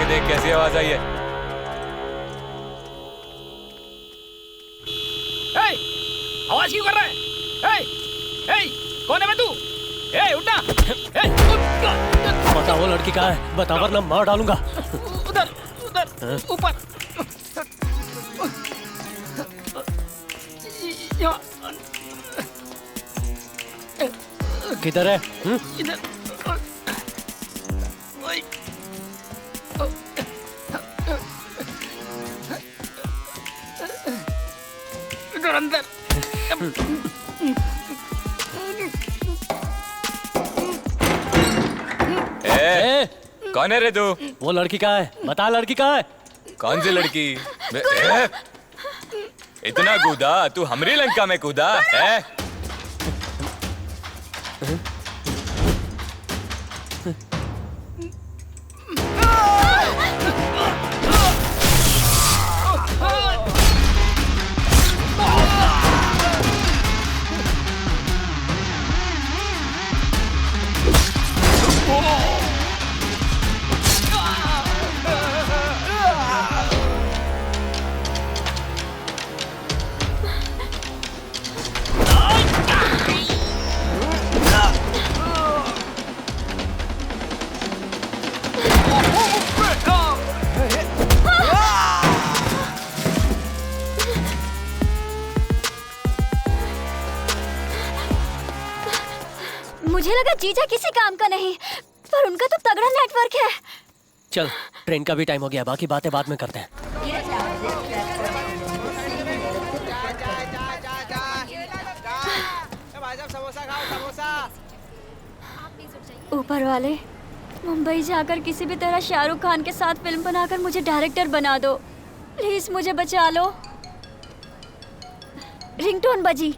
देख कैसी आवाज आई है। आवाज क्यों कर रहा है? कौन है मैं तू? उठना! बता वो लड़की कहाँ है? बता वरना मार डालूंगा। उधर उधर ऊपर। किधर है? इधर। इधर अंदर। कौन है रे तू? वो लड़की कहाँ है? बता लड़की कहाँ है? कौन सी लड़की? इतना कूदा तू हमरी लंका में कूदा है? मुझे लगा जीजा किसी काम का नहीं, पर उनका तो तगड़ा नेटवर्क है। चल ट्रेन का भी टाइम हो गया, बाकी बातें बाद में करते हैं। ऊपर वाले, मुंबई जाकर किसी भी तरह शाहरुख खान के साथ फिल्म बनाकर मुझे डायरेक्टर बना दो। प्लीज मुझे बचा लो। रिंगटोन बजी।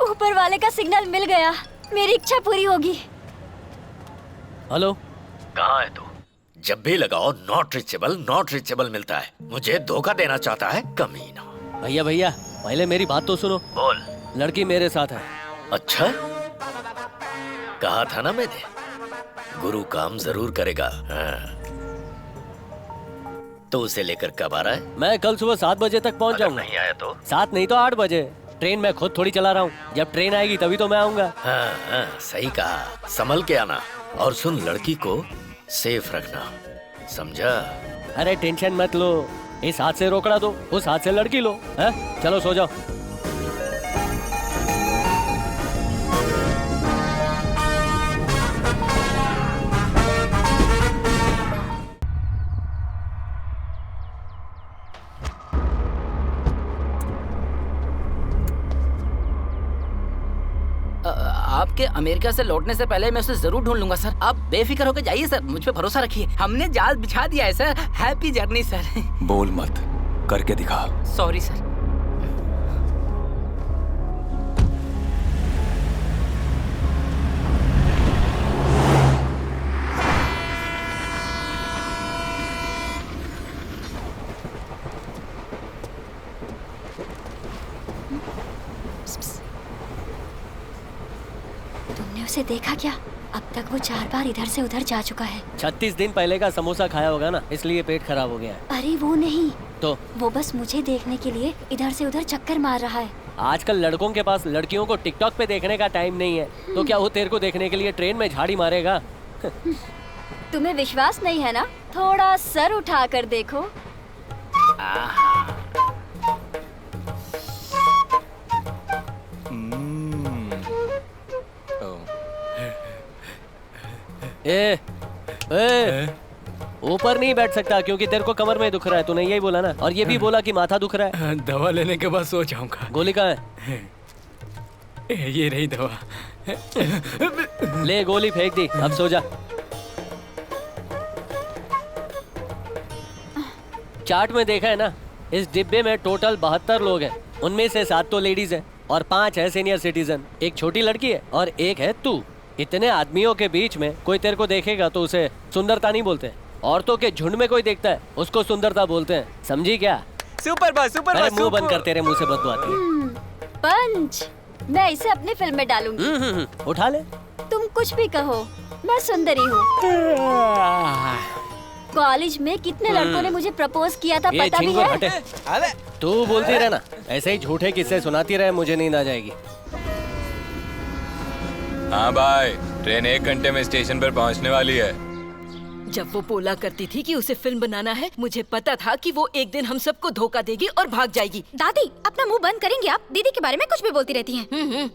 ऊपर वाले का सिग्नल मिल गया, मेरी इच्छा पूरी होगी। हेलो, कहाँ है तू? जब भी लगाओ नॉट रीचेबल मिलता है। मुझे धोखा देना चाहता है कमीना। भैया भैया पहले मेरी बात तो सुनो। बोल। लड़की मेरे साथ है। अच्छा, कहा था ना मैंने, गुरु काम जरूर करेगा। हाँ। तो उसे लेकर कब आ रहा है? मैं कल सुबह 7 बजे तक पहुंच जाऊंगा। नहीं आया तो? 7 नहीं तो 8 बजे। ट्रेन मैं खुद थोड़ी चला रहा हूँ, जब ट्रेन आएगी तभी तो मैं आऊंगा। हाँ, हाँ, सही कहा। संभल के आना और सुन, लड़की को सेफ रखना, समझा? अरे टेंशन मत लो, इस हाथ से रोकड़ा दो, उस हाथ से लड़की लो। है? चलो सो जाओ। आपके अमेरिका से लौटने से पहले मैं उसे जरूर ढूंढ लूंगा सर। आप बेफिक्र होकर जाइए सर, मुझ पे भरोसा रखिए। हमने जाल बिछा दिया है सर। Happy journey sir. बोल मत, करके दिखा। Sorry sir. तुमने उसे देखा क्या? अब तक वो 4 बार इधर से उधर जा चुका है। 36 दिन पहले का समोसा खाया होगा ना, इसलिए पेट खराब हो गया है। अरे वो नहीं, तो वो बस मुझे देखने के लिए इधर से उधर चक्कर मार रहा है। आजकल लड़कों के पास लड़कियों को टिकटॉक पे देखने का टाइम नहीं है, तो क्या वो तेरे को देखने के लिए ट्रेन में झाड़ी मारेगा? तुम्हें विश्वास नहीं है ना? थोड़ा सर उठा कर देखो। ऊपर नहीं बैठ सकता क्योंकि तेरे को कमर में दुख रहा है। तूने यही बोला ना, और ये भी बोला कि माथा दुख रहा है। दवा लेने के बाद सो जाऊंगा। गोली कहाँ है? ये रही दवा। ले गोली फेंक दी, अब सो जा। चार्ट में देखा है ना, इस डिब्बे में टोटल 72 लोग हैं। उनमें से 7 तो लेडीज हैं और 5 है सीनियर सिटीजन। एक छोटी लड़की है और एक है तू। इतने आदमियों के बीच में कोई तेरे को देखेगा तो उसे सुंदरता नहीं बोलते। औरतों के झुंड में कोई देखता है उसको सुंदरता बोलते हैं, समझी क्या? Super boss, super boss. मुंह बंद कर, तेरे मुंह से बदबू आती है। पंच, मैं इसे अपनी फिल्म में डालूंगी। उठा ले। तुम कुछ भी कहो, मैं सुंदरी हूँ। कॉलेज में कितने लड़कों ने मुझे प्रपोज किया था पता भी है? तू बोलती रहे ना, ऐसे ही झूठे किस्से सुनाती रहे, मुझे नींद आ जाएगी। हाँ भाई, ट्रेन 1 घंटे में स्टेशन पर पहुंचने वाली है। जब वो बोला करती थी कि उसे फिल्म बनाना है, मुझे पता था कि वो एक दिन हम सबको धोखा देगी और भाग जाएगी। दादी, अपना मुंह बंद करेंगी आप? दीदी के बारे में कुछ भी बोलती रहती हैं।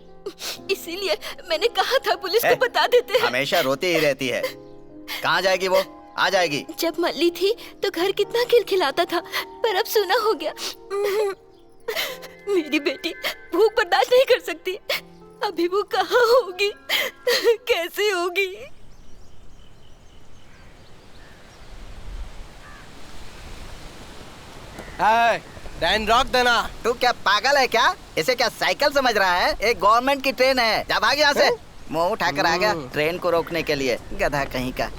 इसीलिए मैंने कहा था पुलिस को बता देते हैं। हमेशा रोती ही रहती है। कहाँ जाएगी वो? आ जाएगी। जब मल्ली थी तो घर कितना खिलखिलाता था, पर अब सुना हो गया। मेरी बेटी भूख बर्दाश्त नहीं कर सकती। अभी वो कहाँ होगी, कैसे होगी? ट्रेन रोक देना। तू क्या पागल है क्या? इसे क्या साइकिल समझ रहा है? एक गवर्नमेंट की ट्रेन है। जा भाग यहाँ से। मुंह उठाकर आ गया ट्रेन को रोकने के लिए, गधा कहीं का।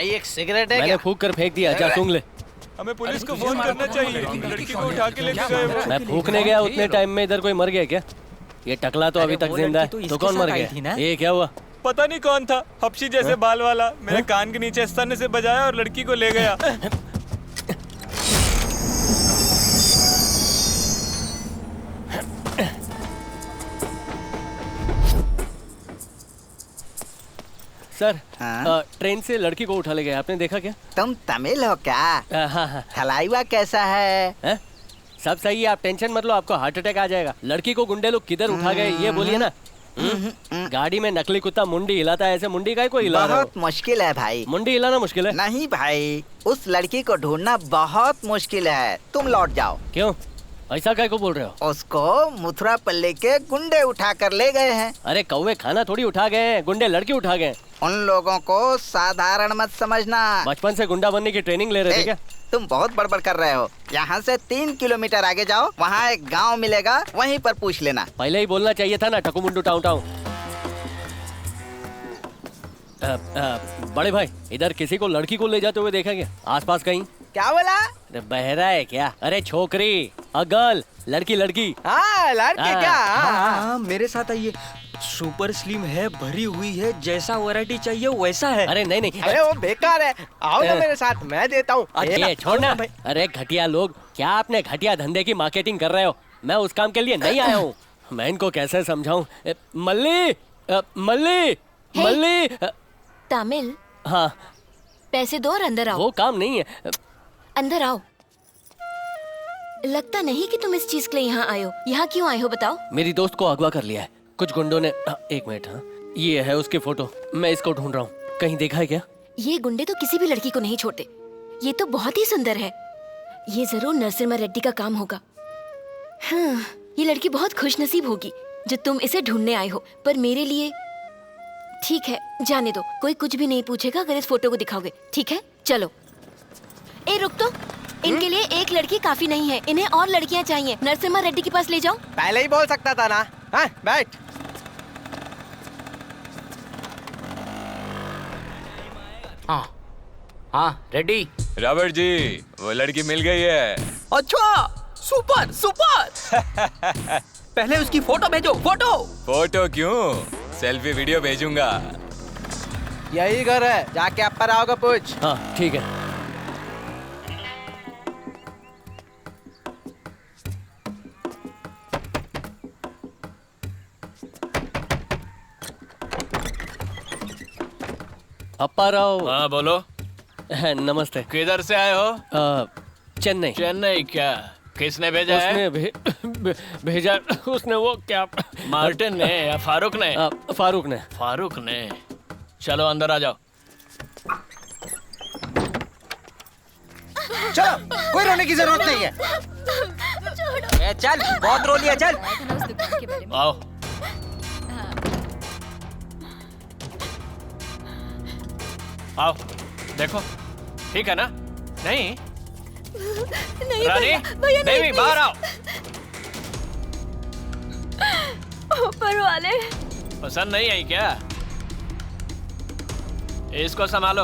एक सिगरेट है? मैंने फूंक कर फेंक दिया, जा सूंघ ले। हमें पुलिस को फोन करना चाहिए। लड़की को उठा के लेके गए वो। मैं फूंकने गया उतने टाइम में इधर कोई मर गया क्या? ये टकला तो अभी तक जिंदा है, तो कौन मर गया? ये क्या हुआ? पता नहीं कौन था, हपशी जैसे बाल वाला, मेरे कान के नीचे स्तन से बजाया और लड़की को ले गया। सर, ट्रेन से लड़की को उठा ले गया, आपने देखा क्या? तुम तमिल हो क्या? थलाइवा कैसा है? सब सही है, आप टेंशन मत लो, आपको हार्ट अटैक आ जाएगा। लड़की को गुंडे लोग किधर उठा गए ये बोलिए ना। गाड़ी में नकली कुत्ता मुंडी हिलाता है, ऐसे मुंडी का कोई हिला रहा हो? बहुत मुश्किल है भाई। मुंडी हिलाना मुश्किल है? नहीं भाई, उस लड़की को ढूंढना बहुत मुश्किल है। तुम लौट जाओ। क्यों, ऐसा काय को बोल रहे हो? उसको मथुरा पल्ले के गुंडे उठा कर ले गए हैं। अरे कौवे खाना थोड़ी उठा गए हैं, गुंडे लड़की उठा गए। उन लोगों को साधारण मत समझना। बचपन से गुंडा बनने की ट्रेनिंग ले रहे थे क्या? तुम बहुत बड़बड़ कर रहे हो। यहाँ से 3 किलोमीटर आगे जाओ, वहाँ एक गांव मिलेगा, वहीं पर पूछ लेना। पहले ही बोलना चाहिए था ना, टकुमुंडू टाउ टाउ। बड़े भाई, इधर किसी को लड़की को ले जाते हुए देखा क्या आसपास कहीं? क्या बोला? अरे बहरा है क्या? अरे छोकरी गर्ल, लड़की लड़की। हाँ लड़के क्या? हाँ, मेरे साथ आइए। सुपर स्लिम है, भरी हुई है, जैसा वैरायटी चाहिए वैसा है। अरे नहीं नहीं, अरे वो बेकार है, आओ ना मेरे साथ, मैं देता हूँ। ये छोड़ना। अरे घटिया लोग, क्या आपने घटिया धंधे की मार्केटिंग कर रहे हो? मैं उस काम के लिए नहीं आया हूँ। मैं इनको कैसे समझाऊं? मल्ली, मल्ली, मल्ली। तामिल। हाँ। पैसे दो और अंदर आओ। वो काम नहीं है। अंदर आओ। लगता नहीं कि तुम इस चीज के लिए यहाँ आए हो। यहाँ क्यों आए हो बताओ? मेरी दोस्त को अगवा कर लिया है कुछ गुंडों ने। एक मिनट। हाँ, ये है उसकी फोटो। मैं इसको ढूंढ रहा हूँ। कहीं देखा है क्या? ये गुंडे तो किसी भी लड़की को नहीं छोड़ते। ये तो बहुत ही सुंदर है। ये जरूर नरसिम्हा रेड्डी का काम होगा। हाँ, ये लड़की बहुत खुशनसीब होगी जो तुम इसे ढूंढने आए हो। पर मेरे लिए ठीक है, जाने दो। कोई कुछ भी नहीं पूछेगा अगर इस फोटो को दिखाओगे। ठीक है, चलो। ए रुक तो, इनके लिए एक लड़की काफी नहीं है, इन्हें और लड़कियां चाहिए। नरसिम्हा रेड्डी के पास ले जाओ। पहले ही बोल सकता था ना। हाँ, बैठ। हाँ हाँ रेडी। रॉबर्ट जी, वो लड़की मिल गई है। अच्छा, सुपर सुपर। पहले उसकी फोटो भेजो। फोटो फोटो क्यों, सेल्फी वीडियो भेजूंगा। यही घर है, जाके आप पर आओगे पूछ। हाँ ठीक है। अप्पा राव। हाँ बोलो। नमस्ते। किधर से आए हो? चेन्नई। चेन्नई क्या? किसने भेजा है? भेजा उसने। वो क्या, मार्टिन ने या फारूक ने? फारूक ने। फारूक ने। चलो अंदर आ जाओ। चलो, कोई रोने की जरूरत नहीं है। चल, बहुत रो लिया, चल। आओ। आओ, देखो, ठीक है ना? नहीं? नहीं रानी, भैया, देवी, बाहर आओ। ऊपर वाले। पसंद नहीं आई क्या? इसको संभालो।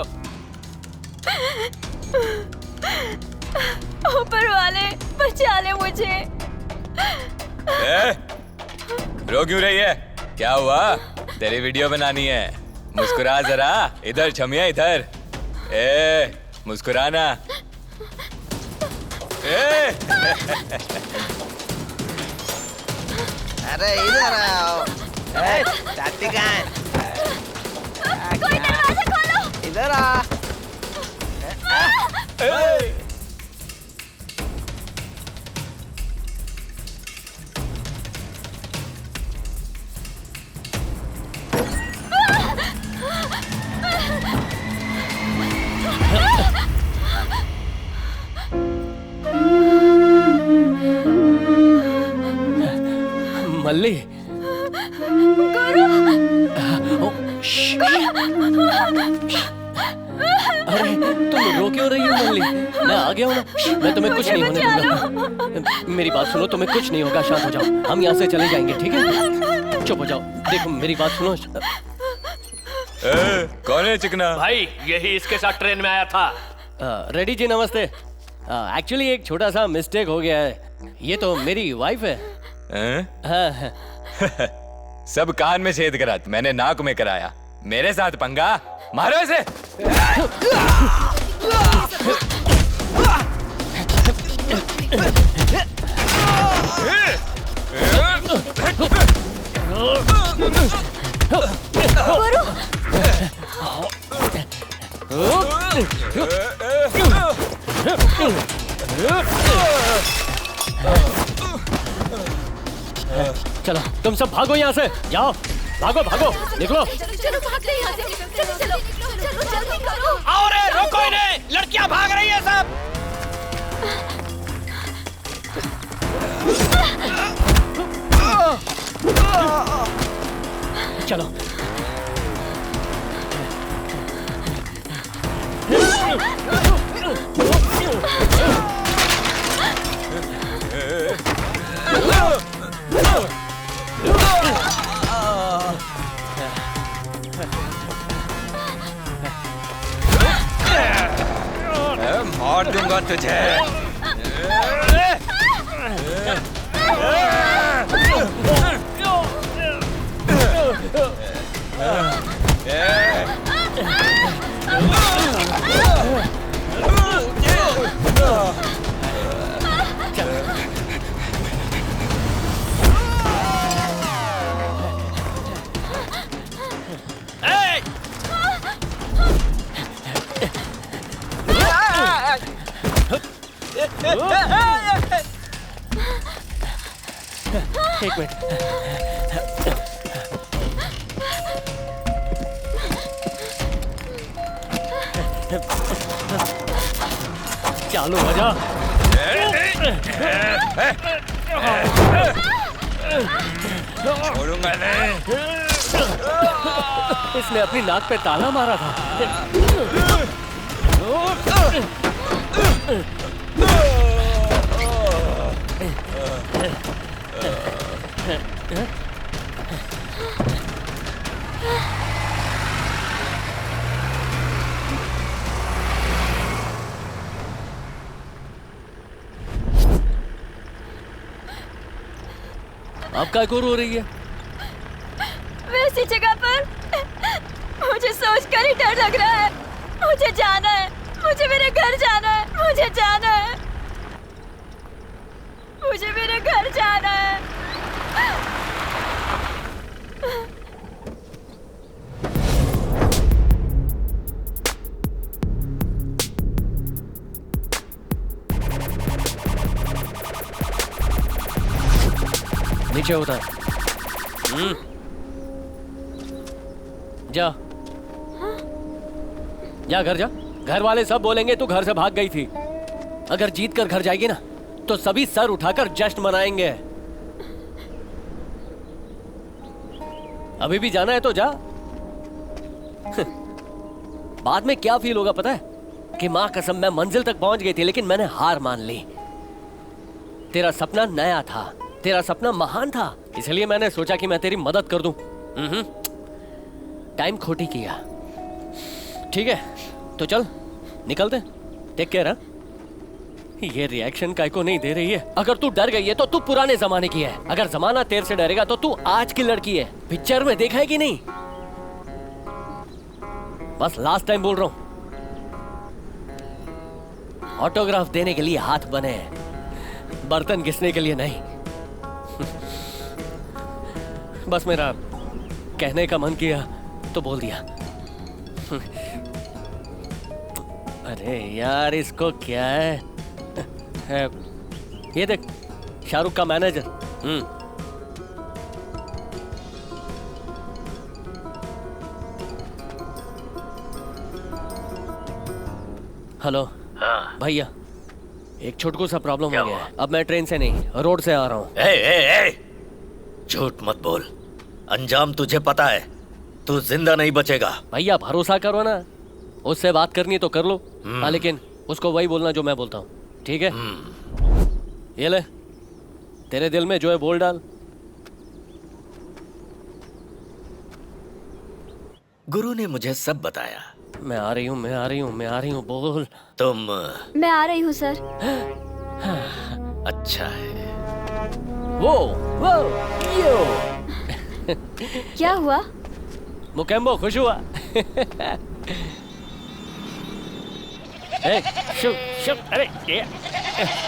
ऊपर वाले, बचा ले मुझे। रो क्यों रही है? क्या हुआ? तेरी वीडियो बनानी है। मुस्कुरा जरा। इधर छमिया, इधर। मुस्कुराना। अरे इधर आओ। जाती कहाँ है? कोई दरवाजा खोलो। इधर आ। मल्ली। अरे तुम रो क्यों रही हो मल्ली? मैं आ गया हूँ ना। मैं तुम्हें कुछ नहीं होने दूंगा। मेरी बात सुनो, तुम्हें कुछ नहीं होगा। शांत हो जाओ, हम यहाँ से चले जाएंगे, ठीक है? चुप हो जाओ। देखो मेरी बात सुनो। कौन है चिकना? भाई, यही इसके साथ ट्रेन में आया था। रेड्डी जी नमस्ते। एक्चुअली एक छोटा सा मिस्टेक हो गया है। ये तो मेरी वाइफ है। हाँ। सब कान में छेद करा, मैंने नाक में कराया। मेरे साथ पंगा, मारो इसे। चलो तुम सब भागो यहाँ से। जाओ, भागो भागो, निकलो। चलो भागते हैं यहाँ से। चलो चलो चलो, जल्दी करो। आओ रे, रोको इन्हें। लड़कियां भाग रही है सब। चलो। मार दूंगा तुझे। एक मिनट। चालू हो जा। छोड़ूंगा नहीं। इसने अपनी नाक पे ताला मारा था। आप क्या रो रही है? वैसी जगह पर मुझे सोचकर ही डर लग रहा है। मुझे जाना है, मुझे मेरे घर जाना है, मुझे जाना है, मुझे मेरे घर जाना है। नीचे उतर। जा जा घर जा। घर वाले सब बोलेंगे तू घर से भाग गई थी। अगर जीत कर घर जाएगी ना तो सभी सर उठाकर जश्न मनाएंगे। अभी भी जाना है तो जा। बाद में क्या फील होगा पता है कि मां कसम मैं मंजिल तक पहुंच गई थी लेकिन मैंने हार मान ली। तेरा सपना नया था, तेरा सपना महान था, इसलिए मैंने सोचा कि मैं तेरी मदद कर दूं। टाइम खोटी किया। ठीक है तो चल निकलते। Take care. ये रिएक्शन काय को नहीं दे रही है। अगर तू डर गई है तो तू पुराने जमाने की है। अगर जमाना तेरे से डरेगा तो तू आज की लड़की है। पिक्चर में देखा है कि नहीं? बस लास्ट टाइम बोल रहा हूं, ऑटोग्राफ देने के लिए हाथ बने हैं, बर्तन घिसने के लिए नहीं। बस मेरा कहने का मन किया तो बोल दिया। अरे यार इसको क्या है? ये देख शाहरुख का मैनेजर। हेलो। हाँ भैया एक छोटू सा प्रॉब्लम हो गया है। अब मैं ट्रेन से नहीं रोड से आ रहा हूँ। झूठ मत बोल, अंजाम तुझे पता है, तू जिंदा नहीं बचेगा। भैया भरोसा करो ना, उससे बात करनी तो कर लो। हाँ लेकिन उसको वही बोलना जो मैं बोलता हूँ, ठीक है? ये ले, तेरे दिल में जो है बोल डाल। गुरु ने मुझे सब बताया। मैं आ रही हूँ, मैं आ रही हूँ, मैं आ रही हूँ, बोल। तुम? मैं आ रही हूँ सर। अच्छा है। वो यो। क्या हुआ? मुकेम्बो खुश हुआ। अरे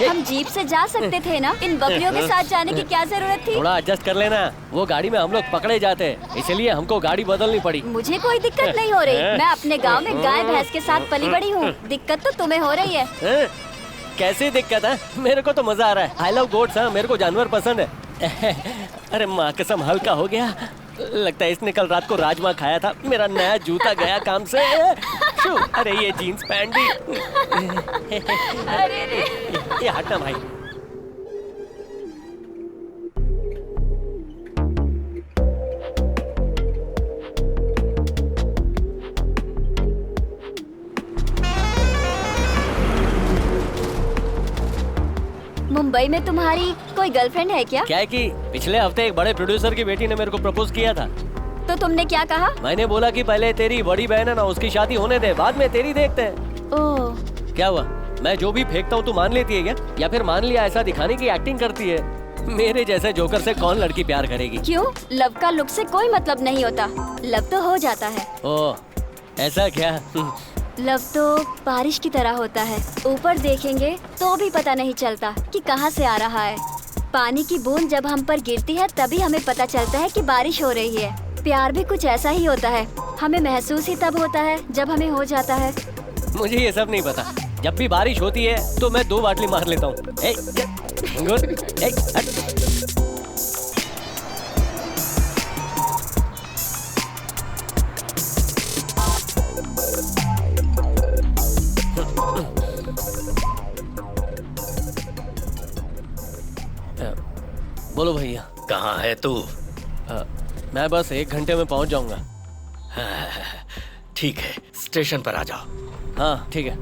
हम जीप से जा सकते थे ना? इन बकरियों के साथ जाने की क्या जरूरत थी? थोड़ा एडजस्ट कर लेना। वो गाड़ी में हम लोग पकड़े जाते, इसलिए हमको गाड़ी बदलनी पड़ी। मुझे कोई दिक्कत नहीं हो रही। मैं अपने गांव में गाय भैंस के साथ पली बड़ी हूँ। दिक्कत तो तुम्हें हो रही है। कैसी दिक्कत है? मेरे को तो मजा आ रहा है। I love goats. मेरे को जानवर पसंद है। अरे माँ कसम हल्का हो गया। लगता है इसने कल रात को राजमा खाया था। मेरा नया जूता गया काम से। अरे ये जीन्स पैंट भी। अरे रे। ये हटना भाई। मुंबई में तुम्हारी कोई गर्लफ्रेंड है क्या? क्या है कि पिछले हफ्ते एक बड़े प्रोड्यूसर की बेटी ने मेरे को प्रपोज किया था। तो तुमने क्या कहा? मैंने बोला कि पहले तेरी बड़ी बहन है ना, उसकी शादी होने दे, बाद में तेरी देखते हैं। ओह। क्या हुआ? मैं जो भी फेंकता हूँ तू मान लेती है क्या? या फिर मान लिया ऐसा दिखाने की एक्टिंग करती है? मेरे जैसे जोकर से कौन लड़की प्यार करेगी? क्यों? लव का लुक से कोई मतलब नहीं होता। लव तो हो जाता है। ओह ऐसा क्या? लव तो बारिश की तरह होता है। ऊपर देखेंगे तो भी पता नहीं चलता कि कहाँ से आ रहा है। पानी की बूंद जब हम पर गिरती है तभी हमें पता चलता है कि बारिश हो रही है। प्यार भी कुछ ऐसा ही होता है। हमें महसूस ही तब होता है जब हमें हो जाता है। मुझे ये सब नहीं पता। जब भी बारिश होती है तो मैं 2 बाटली मार लेता हूँ। बोलो भैया। कहाँ है तू? मैं बस 1 घंटे में पहुंच जाऊंगा। ठीक है, स्टेशन पर आ जाओ। हाँ ठीक है।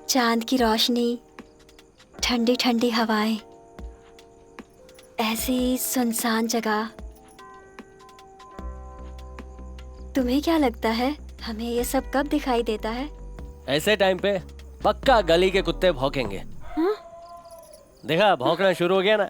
चांद की रोशनी, ठंडी ठंडी हवाएं, ऐसी सुनसान जगह। तुम्हें क्या लगता है हमें ये सब कब दिखाई देता है? ऐसे टाइम पे पक्का गली के कुत्ते भौंकेंगे। हाँ? देखा, भौंकना शुरू हो गया ना।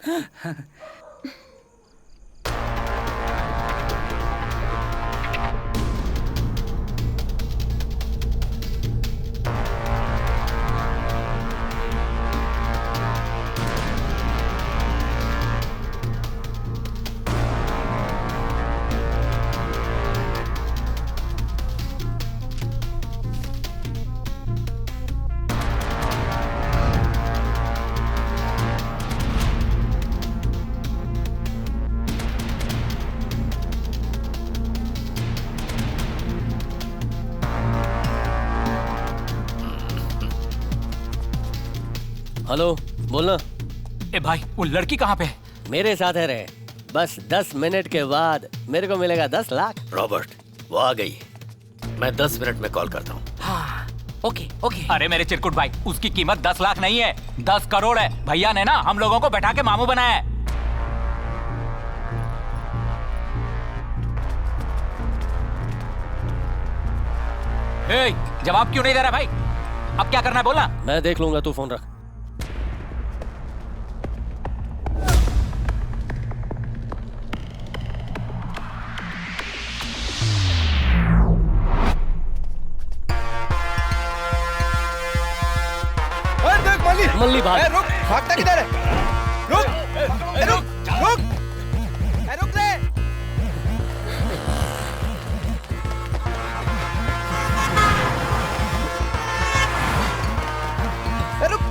हेलो, बोलना। ए भाई, वो लड़की कहाँ पे है? मेरे साथ है रे। बस 10 मिनट के बाद मेरे को मिलेगा 10 लाख। रॉबर्ट, वो आ गई। मैं 10 मिनट में कॉल करता हूँ। हाँ, ओके ओके। अरे मेरे चिरकुट भाई, उसकी कीमत 10 लाख नहीं है, 10 करोड़ है। भैया ने ना हम लोगों को बैठा के मामू बनाया है। ए, जवाब क्यों नहीं दे रहा भाई? अब क्या करना है बोलना। मैं देख लूंगा, तू फोन रख। मल्ली भाग। रुक, भागता किधर है? रुक, रुक, रुक, रुक रे। रुक।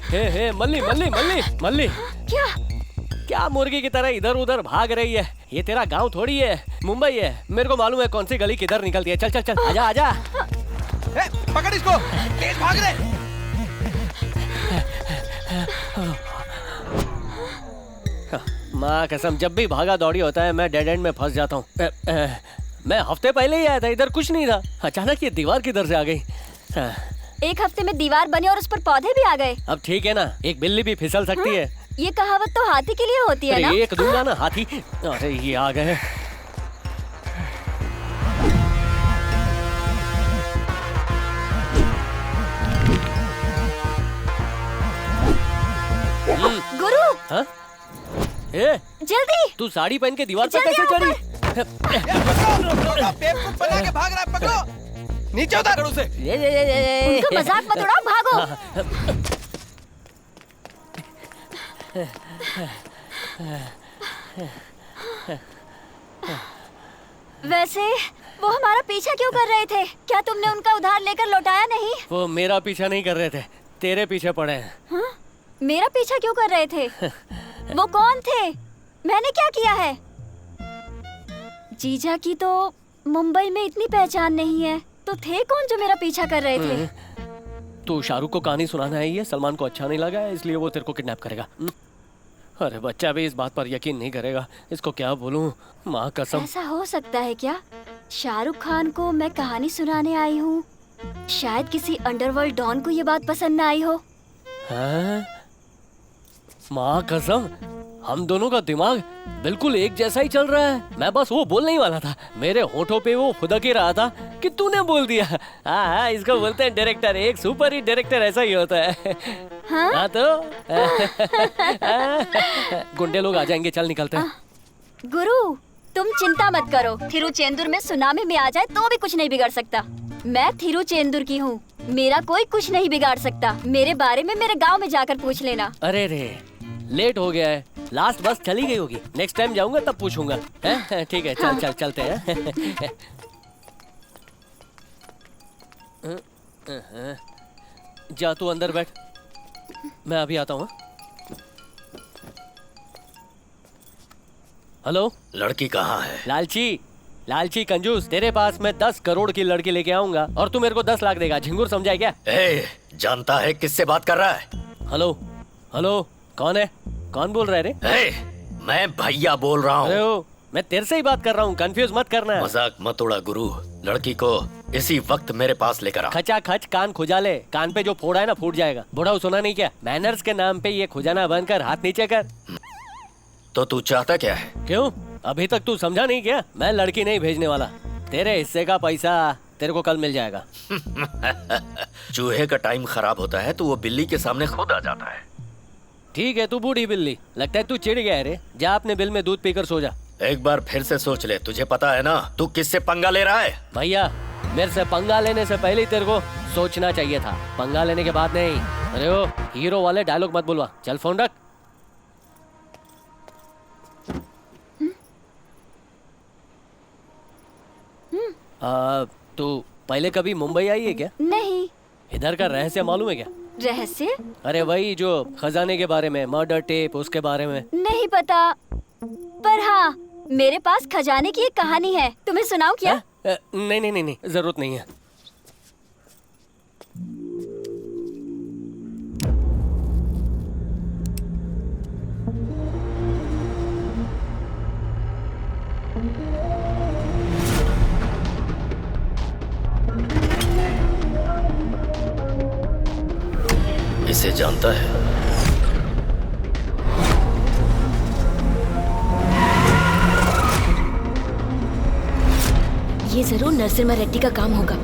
हे, मल्ली मल्ली मल्ली मल्ली। क्या मुर्गी की तरह इधर उधर भाग रही है? ये तेरा गांव थोड़ी है, मुंबई है। मेरे को मालूम है कौन सी गली किधर निकलती है। चल चल चल, आजा आजा। पकड़ इसको, तेज भाग रहे। माँ कसम, जब भी भागा दौड़ी होता है मैं डेड एंड में फंस जाता हूँ। मैं हफ्ते पहले ही आया था, इधर कुछ नहीं था। अचानक ये दीवार किधर से आ गई? 1 हफ्ते में दीवार बनी और उस पर पौधे भी आ गए। अब ठीक है ना, एक बिल्ली भी फिसल सकती है। ये कहावत तो हाथी के लिए होती है ना? एक दूंगा ना हाथी। अरे ये आ गए। गुरु। हाँ? ए, जल्दी। तू साड़ी पहन के दीवार पर कैसे चढ़ी? बेवकूफ बना के भाग रहा है, पकड़ो। नीचे उतार उसे। उनको मजाक मत उड़ाओ, भागो। वैसे वो हमारा पीछा क्यों कर रहे थे? क्या तुमने उनका उधार लेकर लौटाया नहीं? वो मेरा पीछा नहीं कर रहे थे, तेरे पीछे पड़े हैं। हाँ? मेरा पीछा क्यों कर रहे थे? वो कौन थे? मैंने क्या किया है? जीजा की तो मुंबई में इतनी पहचान नहीं है, तो थे कौन जो मेरा पीछा कर रहे थे? तू शाहरुख को कहानी सुनाना है, ये सलमान को अच्छा नहीं लगा है, इसलिए वो तेरे को किडनैप करेगा। अरे बच्चा भी इस बात पर यकीन नहीं करेगा, इसको क्या बोलूं? माँ कसम। ऐसा हो सकता है क्या? शाहरुख खान को मैं कहानी सुनाने आई हूँ, शायद किसी अंडरवर्ल्ड डॉन को ये बात पसंद न आई हो। हाँ? माँ कसम, हम दोनों का दिमाग बिल्कुल एक जैसा ही चल रहा है। मैं बस वो बोलने ही वाला था, मेरे होठों पे वो फुदक ही रहा था कि तूने बोल दिया। हाँ, इसको बोलते हैं डायरेक्टर। एक सुपर हिट डायरेक्टर ऐसा ही होता है। हाँ तो गुंडे लोग आ जाएंगे, चल निकलते हैं। गुरु, तुम चिंता मत करो, थिरुचेंदुर में सुनामी में आ जाए तो भी कुछ नहीं बिगड़ सकता। मैं थिरुचेंदुर की हूँ, मेरा कोई कुछ नहीं बिगाड़ सकता। मेरे बारे में मेरे गांव में जाकर पूछ लेना। अरे रे, लेट हो गया है, लास्ट बस चली गई होगी, नेक्स्ट टाइम जाऊंगा तब पूछूंगा। ठीक है, चल चल चलते हैं। जा तू अंदर बैठ, मैं अभी आता हूँ। हेलो, लड़की कहाँ है? लालची लालची कंजूस, तेरे पास मैं 10 करोड़ की लड़की लेके आऊंगा और तू मेरे को 10 लाख देगा। झिंगुर समझा क्या? जानता है किससे बात कर रहा है? हेलो हेलो, कौन है? कौन बोल रहा है रे? मैं भैया बोल रहा हूँ। अरे ओ, मैं तेरे से ही बात कर रहा हूँ, कंफ्यूज मत करना। मजाक मत उड़ा गुरु, लड़की को इसी वक्त मेरे पास लेकर आ। खचा खच कान खुजाले, कान पे जो फोड़ा है ना फूट जाएगा। बुढ़ा सुना नहीं क्या? मैनर्स के नाम पे ये खुजाना बंद कर, हाथ नीचे कर। तो तू चाहता क्या है? क्यों, अभी तक तू समझा नहीं क्या? मैं लड़की नहीं भेजने वाला, तेरे हिस्से का पैसा तेरे को कल मिल जाएगा। चूहे का टाइम खराब होता है तो वो बिल्ली के सामने खुद आ जाता है। ठीक है, तू बूढ़ी बिल्ली, लगता है तू चिढ़ गया है रे। जा अपने बिल में दूध पीकर सो जा। एक बार फिर से सोच ले, तुझे पता है ना तू किससे पंगा ले रहा है? भैया, मेरे से पंगा लेने से पहले ही तेरे को सोचना चाहिए था, पंगा लेने के बाद नहीं। अरे ओ, हीरो वाले डायलॉग मत बुलवा, चल फोन रख। तू पहले कभी मुंबई आई है क्या? नहीं। इधर का रहस्य मालूम है क्या? रहस्य? अरे वही जो खजाने के बारे में, मर्डर टेप, उसके बारे में। नहीं पता, पर हाँ मेरे पास खजाने की एक कहानी है, तुम्हें सुनाऊं क्या? नहीं नहीं नहीं, जरूरत नहीं है। इसे जानता है? ये जरूर नरसिम्हा रेड्डी का काम होगा।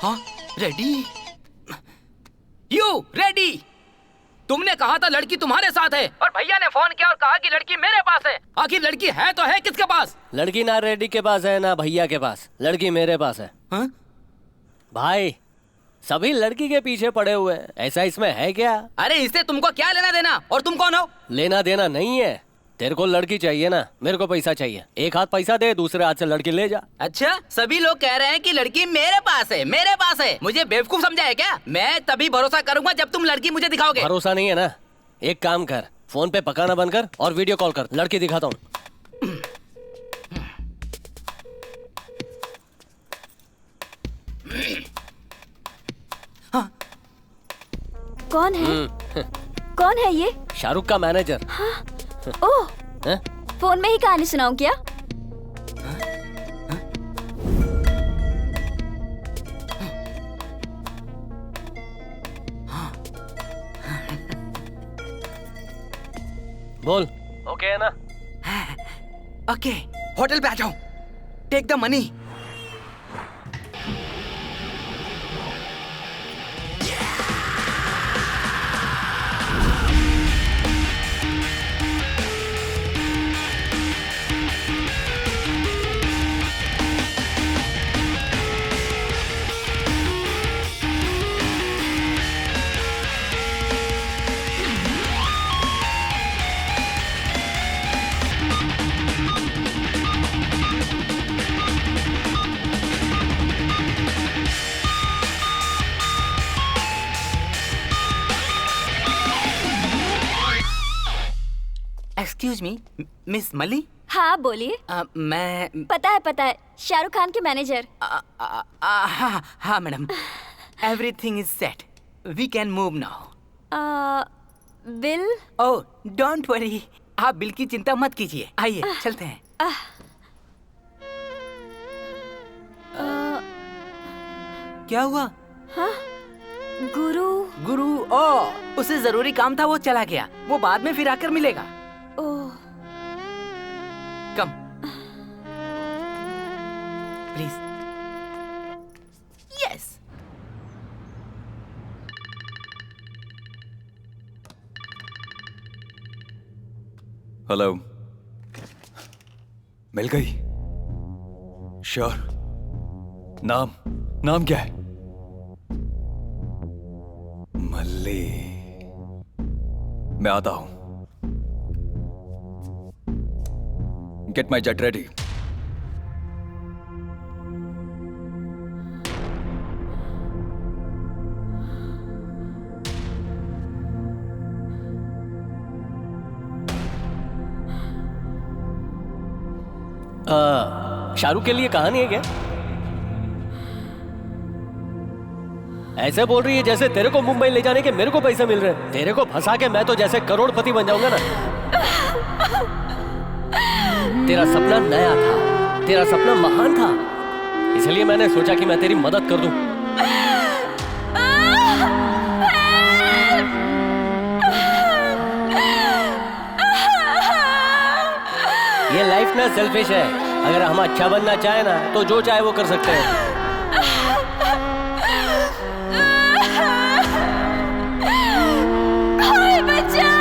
हाँ, रेडी? You ready? तुमने कहा था लड़की तुम्हारे साथ है और भैया ने फोन किया और कहा कि लड़की मेरे पास है। आखिर लड़की है तो है किसके पास? लड़की ना रेड्डी के पास है ना भैया के पास, लड़की मेरे पास है। हा? भाई, सभी लड़की के पीछे पड़े हुए हैं, ऐसा इसमें है क्या? अरे इससे तुमको क्या लेना देना, और तुम कौन हो? लेना देना नहीं है, तेरे को लड़की चाहिए ना, मेरे को पैसा चाहिए। एक हाथ पैसा दे, दूसरे हाथ से लड़की ले जा। अच्छा, सभी लोग कह रहे हैं कि लड़की मेरे पास है, मेरे पास है। मुझे बेवकूफ समझा है क्या? मैं तभी भरोसा करूंगा जब तुम लड़की मुझे दिखाओगे। भरोसा नहीं है ना? एक काम कर, फोन पे पकाना बंद कर और वीडियो कॉल कर, लड़की दिखाता हूँ। हाँ। कौन है? कौन है ये? शाहरुख का मैनेजर। हाँ? ओह, फोन में ही कहानी सुनाऊं क्या? बोल। ओके है ना? ओके, होटल पे आ जाओ। Take the money. Excuse me, miss मली? हाँ बोलिए। मैं पता है, शाहरुख खान के मैनेजर। हाँ madam, everything is set, we can move now. Bill? Oh don't worry, आप बिल की चिंता मत कीजिए। आइए चलते हैं। क्या हुआ? हाँ? गुरु? ओह, उसे जरूरी काम था, वो चला गया। वो बाद में फिर आकर मिलेगा। ओह। कम। प्लीज। यस। हेलो, मिल गई? श्योर? नाम क्या है? मल्ली। मैं आता हूं। Get my jet ready. Shahrukh के लिए कहानी है क्या? ऐसे बोल रही है जैसे तेरे को मुंबई ले जाने के मेरे को पैसे मिल रहे हैं। तेरे को फंसा के मैं तो जैसे करोड़पति बन जाऊंगा ना। तेरा सपना नया था, तेरा सपना महान था, इसलिए मैंने सोचा कि मैं तेरी मदद कर दूं। ये लाइफ ना सेल्फिश है। अगर हम अच्छा बनना चाहे ना तो जो चाहे वो कर सकते हैं। कोई बचाओ!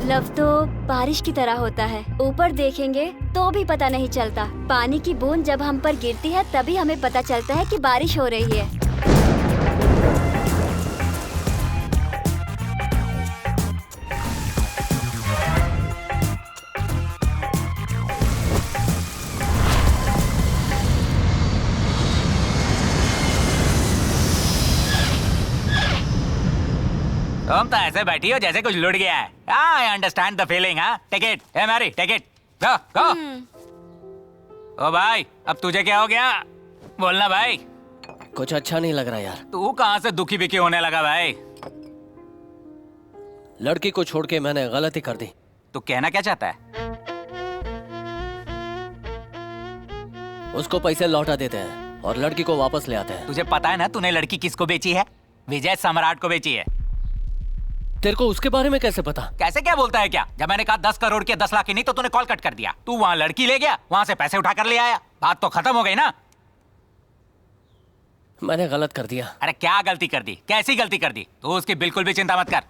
लव तो बारिश की तरह होता है, ऊपर देखेंगे तो भी पता नहीं चलता। पानी की बूंद जब हम पर गिरती है तभी हमें पता चलता है कि बारिश हो रही है। तुम तो ऐसे बैठी हो जैसे कुछ लुट गया है। I understand the feeling. हाँ, take it. Hey Mary, take it. Go go. ओ भाई, अब तुझे क्या हो गया? बोलना भाई। कुछ अच्छा नहीं लग रहा यार। तू कहाँ से दुखी बिखी होने लगा भाई? लड़की को छोड़ के मैंने गलती कर दी। तू कहना क्या चाहता है? उसको पैसे लौटा देते हैं और लड़की को वापस ले आते हैं। तुझे पता है ना तूने लड़की किसको बेची है? विजय सम्राट को बेची है। तेरे को उसके बारे में कैसे पता? कैसे क्या बोलता है क्या? जब मैंने कहा 10 करोड़ के 10 लाख की नहीं तो तूने कॉल कट कर दिया। तू वहां लड़की ले गया, वहां से पैसे उठा कर ले आया। बात तो खत्म हो गई ना। मैंने गलत कर दिया। अरे क्या गलती कर दी? कैसी गलती कर दी? तू उसकी बिल्कुल भी चिंता मत कर।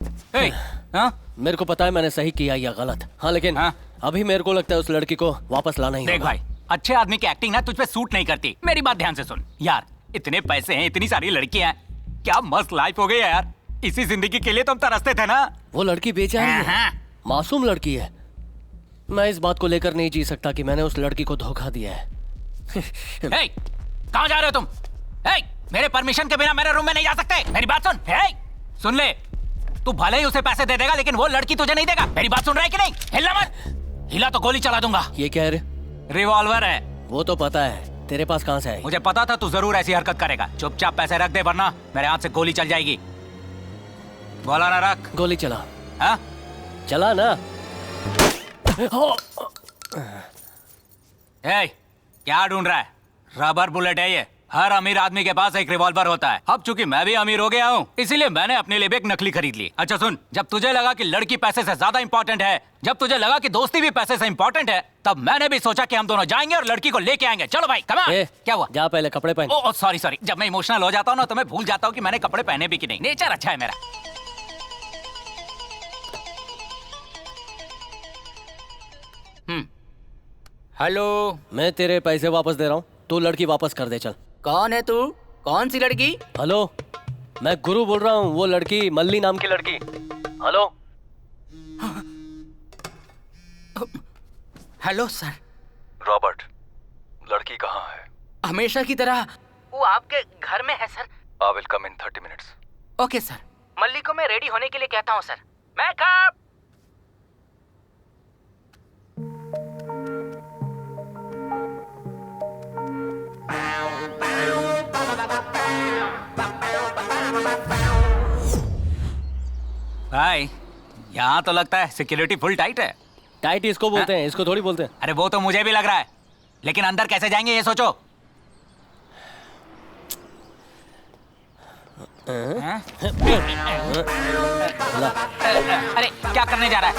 मेरे को पता है मैंने सही किया या गलत। हाँ, लेकिन अभी मेरे को लगता है उस लड़की को वापस लाना ही होगा। देख भाई, अच्छे आदमी की एक्टिंग ना तुझ पे सूट नहीं करती। मेरी बात ध्यान से सुन यार। इतने पैसे हैं, इतनी सारी लड़कियां हैं, क्या मस्त लाइफ हो गई है यार। इसी जिंदगी के लिए तो हम तरसते थे ना। वो लड़की बेचारी है, मासूम लड़की है। मैं इस बात को लेकर नहीं जी सकता कि मैंने उस लड़की को धोखा दिया है। कहाँ जा रहे हो तुम? मेरे परमिशन के बिना मेरे रूम में नहीं जा सकते। मेरी बात सुन। सुन ले, तू भले ही उसे पैसे दे देगा लेकिन वो लड़की तुझे नहीं देगा। मेरी बात सुन रहा है कि नहीं? हिलना मत। हिला तो गोली चला दूंगा। ये क्या है? रिवॉल्वर है। वो तो पता है, तेरे पास कहाँ से है? मुझे पता था तू जरूर ऐसी हरकत करेगा। चुपचाप पैसे रख दे वरना मेरे हाथ से गोली चल जाएगी। बोला ना रख। गोली चला। हाँ? चला ना। क्या ढूंढ रहा है? रबर बुलेट है ये। हर अमीर आदमी के पास एक रिवॉल्वर होता है। अब चूंकि मैं भी अमीर हो गया हूँ इसीलिए मैंने अपने लिए भी एक नकली खरीद ली। अच्छा सुन, जब तुझे लगा कि लड़की पैसे से ज्यादा इंपॉर्टेंट है, जब तुझे लगा कि दोस्ती भी पैसे से इंपॉर्टेंट है, तब मैंने भी सोचा कि हम दोनों जाएंगे और लड़की को लेके आएंगे। चलो भाई, कम ऑन। क्या हुआ? जा पहले कपड़े पहन। Oh sorry. जब मैं इमोशनल हो जाता हूँ ना तो मैं भूल जाता हूँ कि मैंने कपड़े पहने भी कि नहीं। नेचर अच्छा है मेरा। हेलो। मैं तेरे पैसे वापस दे रहा हूँ, तू लड़की वापस कर दे। चल। कौन है तू? कौन सी लड़की? हेलो, मैं गुरु बोल रहा हूँ। वो लड़की, मल्ली नाम की लड़की। हेलो। Hello sir. रॉबर्ट, लड़की कहाँ है? हमेशा की तरह वो आपके घर में है sir. I will come in 30 minutes. Okay sir. Malli को मैं रेडी होने के लिए कहता हूँ सर। मैं कब? भाई यहाँ तो लगता है सिक्योरिटी फुल टाइट है। टाइट इसको बोलते हैं, इसको थोड़ी बोलते हैं। अरे वो तो मुझे भी लग रहा है, लेकिन अंदर कैसे जाएंगे ये सोचो। अरे क्या करने जा रहा है?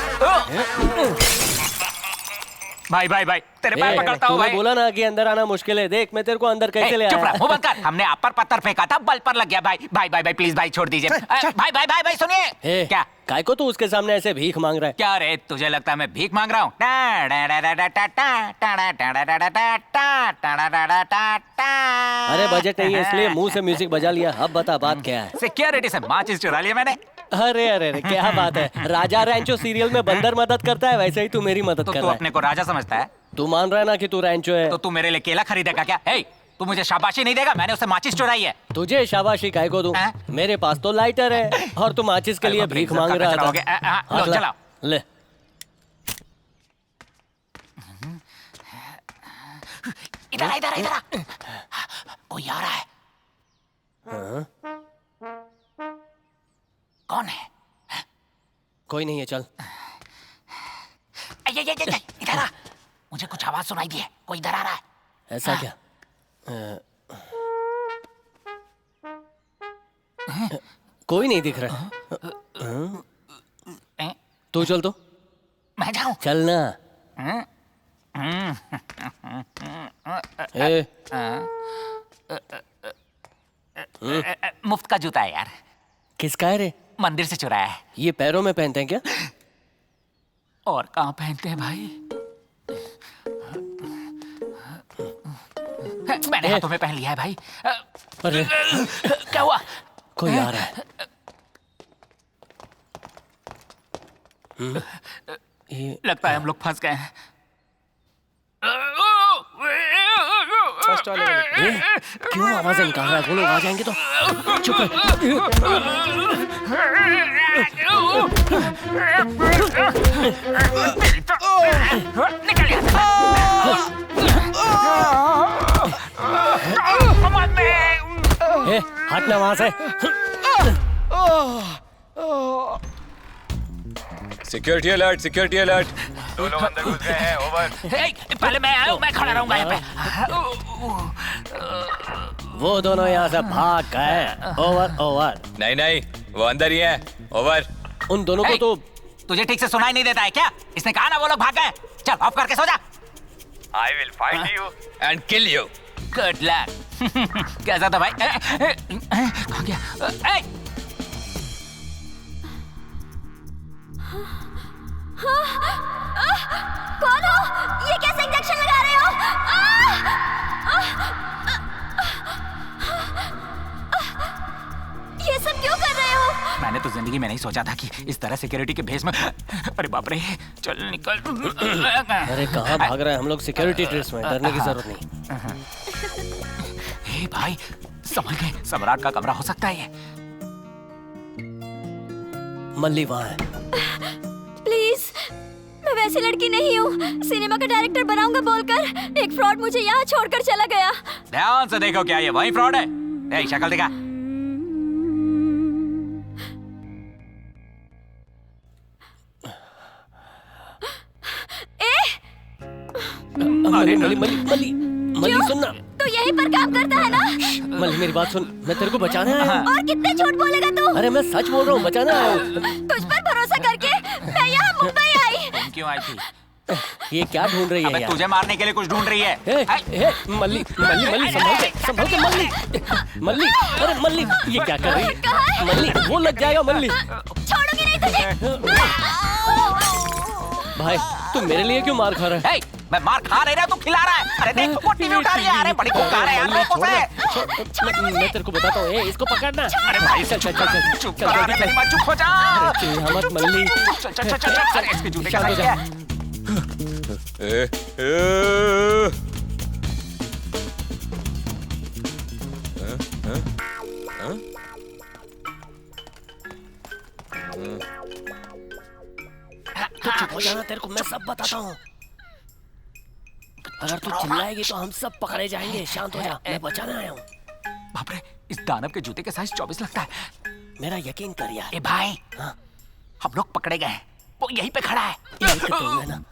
भाई भाई भाई तेरे पैर पकड़ता हूँ भाई। बोला ना कि अंदर आना मुश्किल है, देख मैं तेरे को अंदर कैसे ले आया। चुप रह, मुंह बंद कर। हमने आप पर पत्थर फेंका था, बल पर लग गया भाई। भाई भाई भाई प्लीज भाई छोड़ दीजिए। भाई भाई भाई भाई सुनिए। क्या काय को तू उसके सामने ऐसे भीख मांग रहा है? क्या रे तुझे लगता है मैं भीख मांग रहा हूँ? अरे बजट नहीं है इसलिए मुंह से म्यूजिक बजा लिया। अब बता बात क्या है? सिक्योरिटी से माचिस चुरा लिया मैंने। अरे अरे अरे क्या बात है। राजा रैंचो सीरियल में बंदर मदद करता है, वैसे ही तू मेरी मदद कर रहा है। तू अपने को राजा समझता है? तू मान रहा है ना कि तू रैंचो है? तो तू मेरे लिए केला खरीदेगा क्या? तू मुझे शाबाशी नहीं देगा? मैंने उससे माचिस चुराई है। तुझे शाबाशी काय को दूं? मेरे पास तो लाइटर है और तू माचिस के लिए भीख मांग रहा था। चलाओ ले। इधर इधर इधर कोई आ रहा है। कौन है? कोई नहीं है, चल। इधर आ, मुझे कुछ आवाज सुनाई दी है, कोई इधर आ रहा है। ऐसा क्या? कोई नहीं दिख रहा। तू चल तो। मैं जाऊं? चल ना। मुफ्त का जूता है यार। किसका है रे? मंदिर से चुराया है। ये पैरों में पहनते हैं क्या? और कहाँ पहनते हैं भाई? मैंने हाथों में पहन लिया है भाई। अरे क्या हुआ? कोई आ रहा है। लगता है हम लोग फंस गए हैं। क्यों आवाजें निकाल रहा है? वो लोग आ जाएंगे तो चुप हटना वहां से। Security alert, security alert. दो लोग अंदर घुस गए हैं, ओवर। पहले मैं आया हूँ, मैं खड़ा रहूंगा यहाँ पे। वो दोनों यहाँ से भाग गए। Over over. नहीं नहीं, वो अंदर ही है। ओवर। उन दोनों को तो तुझे ठीक से सुनाई नहीं देता है क्या? इसने कहा ना वो लोग भाग गए। चल ऑफ करके सो जा। I will find you and kill you. Good luck. कैसा था भाई? कहाँ गया? कौन हो? ये कैसे इंजेक्शन लगा रहे हो? ये सब क्यों कर रहे हो? मैंने तो जिंदगी में नहीं सोचा था कि इस तरह सिक्योरिटी के भेस में। अरे बाप रे, चल निकल। अरे कहाँ भाग रहा है? हम लोग सिक्योरिटी ड्रेस में, डरने की जरूरत नहीं। हे भाई, समझ गए, सम्राट का कमरा हो सकता है ये। मल्ली वहाँ है। प्लीज, मैं वैसी लड़की नहीं हूँ। सिनेमा का डायरेक्टर बनाऊंगा बोलकर एक फ्रॉड मुझे यहाँ छोड़कर चला गया। ध्यान से देखो, क्या ये वही फ्रॉड है? शक्ल दिखा। अरे मल्ली मल्ली मल्ली मल्ली सुनना। तू यहीं पर काम करता है ना? मल्ली मेरी बात सुन, मैं तेरे को बचाने आया हूँ। और कितने झूठ बोलेगा तू? अरे मैं सच बोल रहा हूँ, बचाने आया हूँ। तुझ पर भरोसा करके मैं यहाँ मुंबई आई। क्यों आई थी? ये क्या ढूंढ रही है यार? तुझे मारने के लिए कुछ ढूंढ रही है। मल्ली मल्ली मल्ली संभल के मल्ली मल्ली। अरे मल्ली ये क्या कर रही है? मल्ली वो लग जाएगा। मल्ली छोड़ूंगी नहीं तुझे। भाई तू मेरे लिए क्यों मार खा रहा है? मैं मार खा रहा, तू खिला रहा है। अरे देख वो टीवी उठा रही है। अरे बड़ी पुकार है यार, रोक उसे। मैं तेरे को बताता हूँ, इसको पकड़ना। अरे भाई चल चल चल चुप कर, मेरी मां चुप हो जा। मत मल्ली, चल चल चल चल। इसके जूते का साइज क्या है? तू चुप हो जाना, तेरे को मैं सब बताता हूँ। अगर तू चिल्लाएगी तो हम सब पकड़े जाएंगे। शांत हो जा, मैं बचाने आया हूँ। बाप रे, इस दानव के जूते के साइज 24 लगता है। मेरा यकीन कर यार। ए भाई, हम लोग पकड़े गए हैं। वो यहीं पे खड़ा है। यहीं पे तो है ना।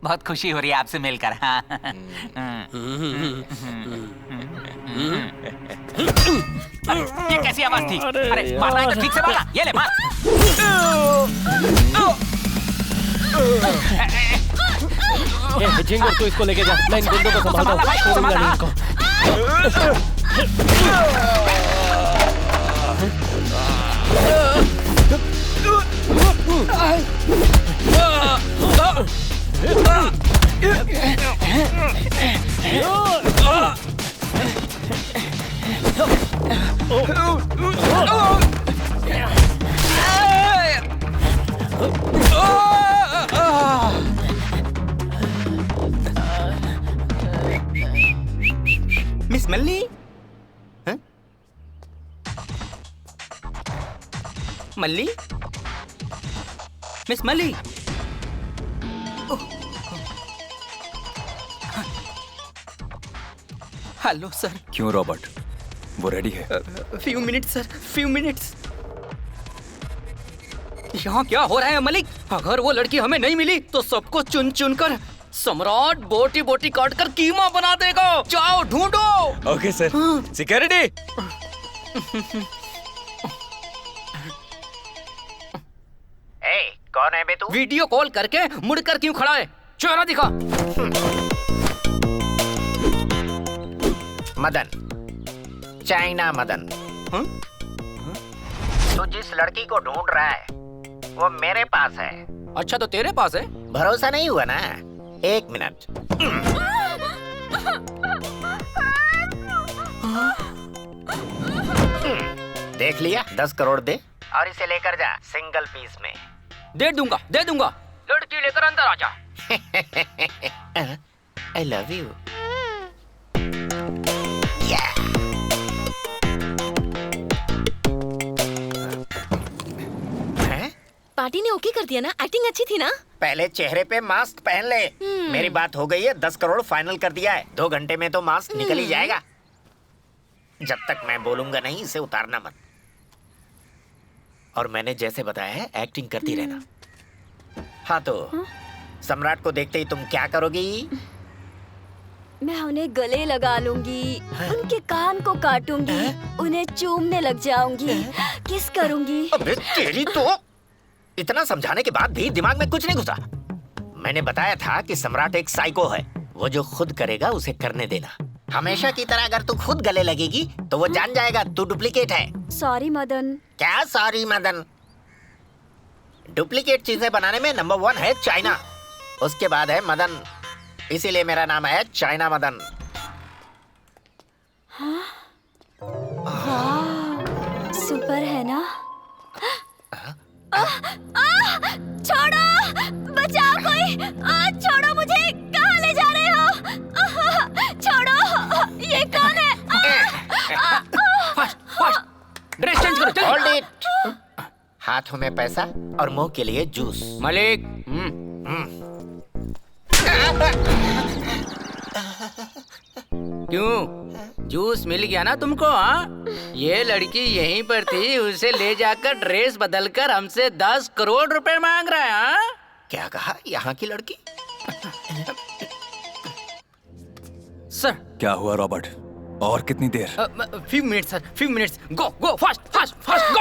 बहुत खुशी हो रही है आपसे मिलकर। हाँ। ये कैसी आवाज थी? अरे मारना है तो ठीक से मारना। ये ले मार। झिंगुर तू इसको लेके जा, मैं इन गुंडों को संभालता हूँ। छोड़ूंगा नहीं इनको। Miss Malli, Malli, miss Malli. Hello sir. क्यों रॉबर्ट, वो रेडी है? Few minutes sir, few minutes. यहाँ क्या हो रहा है मलिक? अगर वो लड़की हमें नहीं मिली तो सबको चुन चुन कर सम्राट बोटी बोटी काट कर कीमा बना देगा। जाओ ढूंढो। Okay sir. सिक्योरिटी। ए, कौन है बे तू? वीडियो कॉल करके मुड़कर क्यों खड़ा है? चेहरा दिखा। मदन, चाइना मदन। तू जिस लड़की को ढूंढ रहा है वो मेरे पास है। अच्छा तो तेरे पास है? भरोसा नहीं हुआ ना? एक मिनट। देख लिया? 10 करोड़ दे और इसे लेकर जा सिंगल पीस में। दे दूंगा, दे दूंगा। लड़की लेकर अंदर आ जा। I love you. पार्टी ने ओके कर दिया ना? एक्टिंग अच्छी थी ना? पहले चेहरे पे मास्क पहन ले। मेरी बात हो गई है, 10 करोड़ फाइनल कर दिया है। 2 घंटे में तो मास्क निकल ही जाएगा। जब तक मैं बोलूंगा नहीं इसे उतारना मत। और मैंने जैसे बताया है एक्टिंग करती रहना। हाँ तो सम्राट को देखते ही तुम क्या करोगी? मैं उन्हें गले लगा लूंगी, उनके कान को काटूंगी, उन्हें चूमने लग जाऊंगी, किस करूंगी। अबे तेरी तो! इतना समझाने के बाद भी दिमाग में कुछ नहीं घुसा। मैंने बताया था कि सम्राट एक साइको है। वो जो खुद करेगा उसे करने देना। हमेशा की तरह अगर तू खुद गले लगेगी तो वो जान जाएगा तू डुप्लीकेट है। सॉरी मदन। क्या सॉरी मदन? डुप्लीकेट चीजें बनाने में नंबर 1 है चाइना, उसके बाद है मदन। इसीलिए मेरा नाम है चाइना मदन। सुपर है ना? छोड़ो, बचाओ कोई। छोड़ो मुझे, कहाँ ले जा रहे हो? छोड़ो, ये कौन है? ड्रेस चेंज करो, चल। Hold it। हाथों में पैसा और मुंह के लिए जूस। मलिक। क्यों, जूस मिल गया ना तुमको? हाँ, ये लड़की यहीं पर थी, उसे ले जाकर ड्रेस बदलकर हमसे 10 करोड़ रुपए मांग रहा है। हाँ? क्या कहा? यहाँ की लड़की? सर। क्या हुआ रॉबर्ट? और कितनी देर? Few minutes sir, few minutes. Go go, fast fast fast go.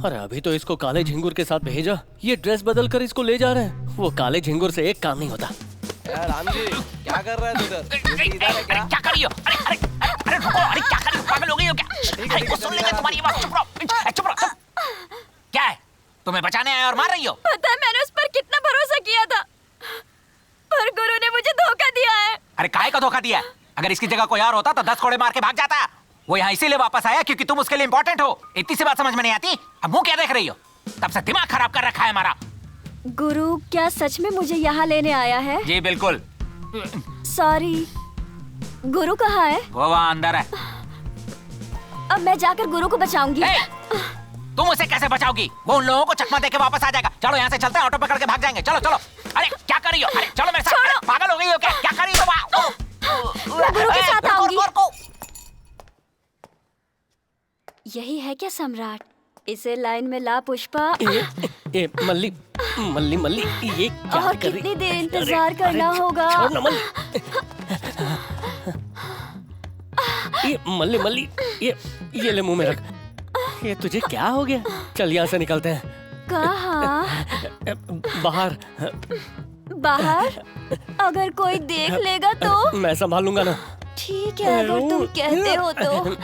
अरे अभी तो इसको काले झिंगुर के साथ भेजा, ये ड्रेस बदल कर इसको ले जा रहे हैं। वो काले झिंगुर से एक काम नहीं होता। राम जी, क्या कर रहे हैं इधर? क्या कर रही हो? अरे रुको, अरे क्या कर रही हो? पागल हो गई हो क्या? अरे वो सुन लेगा तुम्हारी आवाज। चुप रहो, चुप रहो। क्या है? तुम्हें बचाने आया और मार रही हो। पता है मैंने उस पर कितना भरोसा किया था, पर गुरु ने मुझे धोखा दिया है। अरे काहे का धोखा दिया है? अगर इसकी जगह कोई और होता तो 10 कोड़े मार के भाग जाता। वो यहाँ इसीलिए वापस आया क्योंकि तुम उसके लिए इम्पोर्टेंट हो। इतनी सी बात समझ में नहीं आती? अब मुंह क्या देख रही हो? तब से दिमाग खराब कर रखा है हमारा। गुरु क्या सच में मुझे यहाँ लेने आया है? जी बिल्कुल। सॉरी, गुरु कहाँ है? वो वहाँ अंदर है। अब मैं जाकर गुरु को बचाऊंगी। तुम उसे कैसे बचाओगी? वो उन लोगों को चकमा देके वापस आ जाएगा। चलो यहाँ से चलते हैं, ऑटो पकड़ के भाग जाएंगे। चलो चलो। अरे क्या कर रही हो? अरे चलो मेरे साथ। पागल हो गई हो क्या? क्या कर रही हो? मैं गुरु के साथ आऊंगी। यही है क्या सम्राट? इसे लाइन में ला पुष्पा। ए मल्ली मल्ली मल्ली, ये क्या और कर रही? कितनी देर इंतजार करना होगा? छोड़ ना मल्ली। ये मल्ली मल्ली, ये ले मुंह में रख। ये तुझे क्या हो गया? चल यहाँ से निकलते हैं। कहाँ? बाहर। बाहर? अगर कोई देख लेगा तो? मैं संभाल लूंगा ना। ठीक है, अगर तुम कहते हो तो।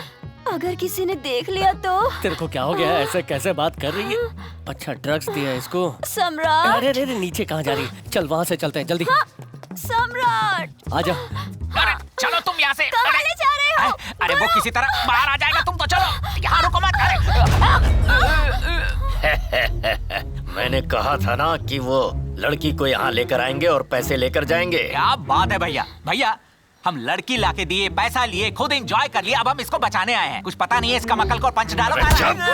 अगर किसी ने देख लिया तो? तेरे को क्या हो गया? ऐसे कैसे बात कर रही है? अच्छा ड्रग्स दिया है इसको? सम्राट। अरे अरे नीचे कहाँ जा रही है? चल वहाँ से चलते हैं जल्दी। हाँ, सम्राट। आजा। अरे चलो तुम यहाँ से। कहाँ ले जा रहे हो? अरे वो किसी तरह बाहर आ जाएगा, तुम तो चलो। यहाँ रुको मत। मैंने कहा था ना कि वो लड़की को यहाँ लेकर आएंगे और पैसे लेकर जाएंगे। क्या बात है भैया। भैया हम लड़की लाके दिए, पैसा लिए, खुद एंजॉय कर लिया, अब हम इसको बचाने आए हैं। कुछ पता नहीं है इसका मक्कल को पंच डालो।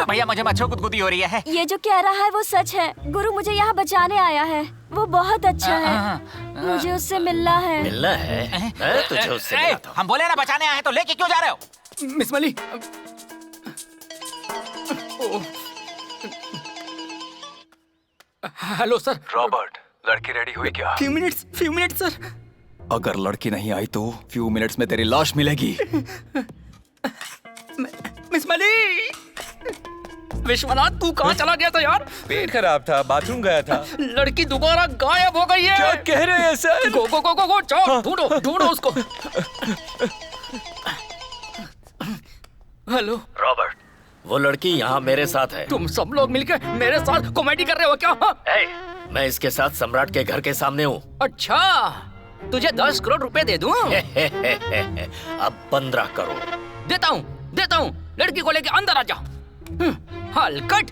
भैया मुझे मच्छर गुदगुदी हो रही है। ये जो कह रहा है वो सच है। गुरु मुझे यहाँ बचाने आया है। वो बहुत अच्छा है। मुझे उससे मिलना है। मिलना है? मैं तुझे उससे मिलाता हूँ। हम बोले ना बचाने आए हैं, तो लेके क्यों जा रहे हो? मिस मली। Hello sir. रॉबर्ट, लड़की रेडी हुई क्या? Few minutes sir. अगर लड़की नहीं आई तो फ्यू मिनट्स में तेरी लाश मिलेगी। मिस मली। विश्वनाथ तू कहाँ चला गया था यार? पेट खराब था, बाथरूम गया था। लड़की दोबारा गायब हो गई है। क्या कह रहे हैं सर? गो गो गो गो गो, जाओ ढूंढो उसको। हेलो रॉबर्ट, वो लड़की यहाँ मेरे साथ है। तुम सब लोग मिलकर मेरे साथ कॉमेडी कर रहे हो क्या? मैं इसके साथ सम्राट के घर के सामने हूँ। अच्छा, तुझे 10 करोड़ रुपए दे दूं? अब 15 करोड़ देता हूँ। लड़की को लेके अंदर आ जा। हलकट।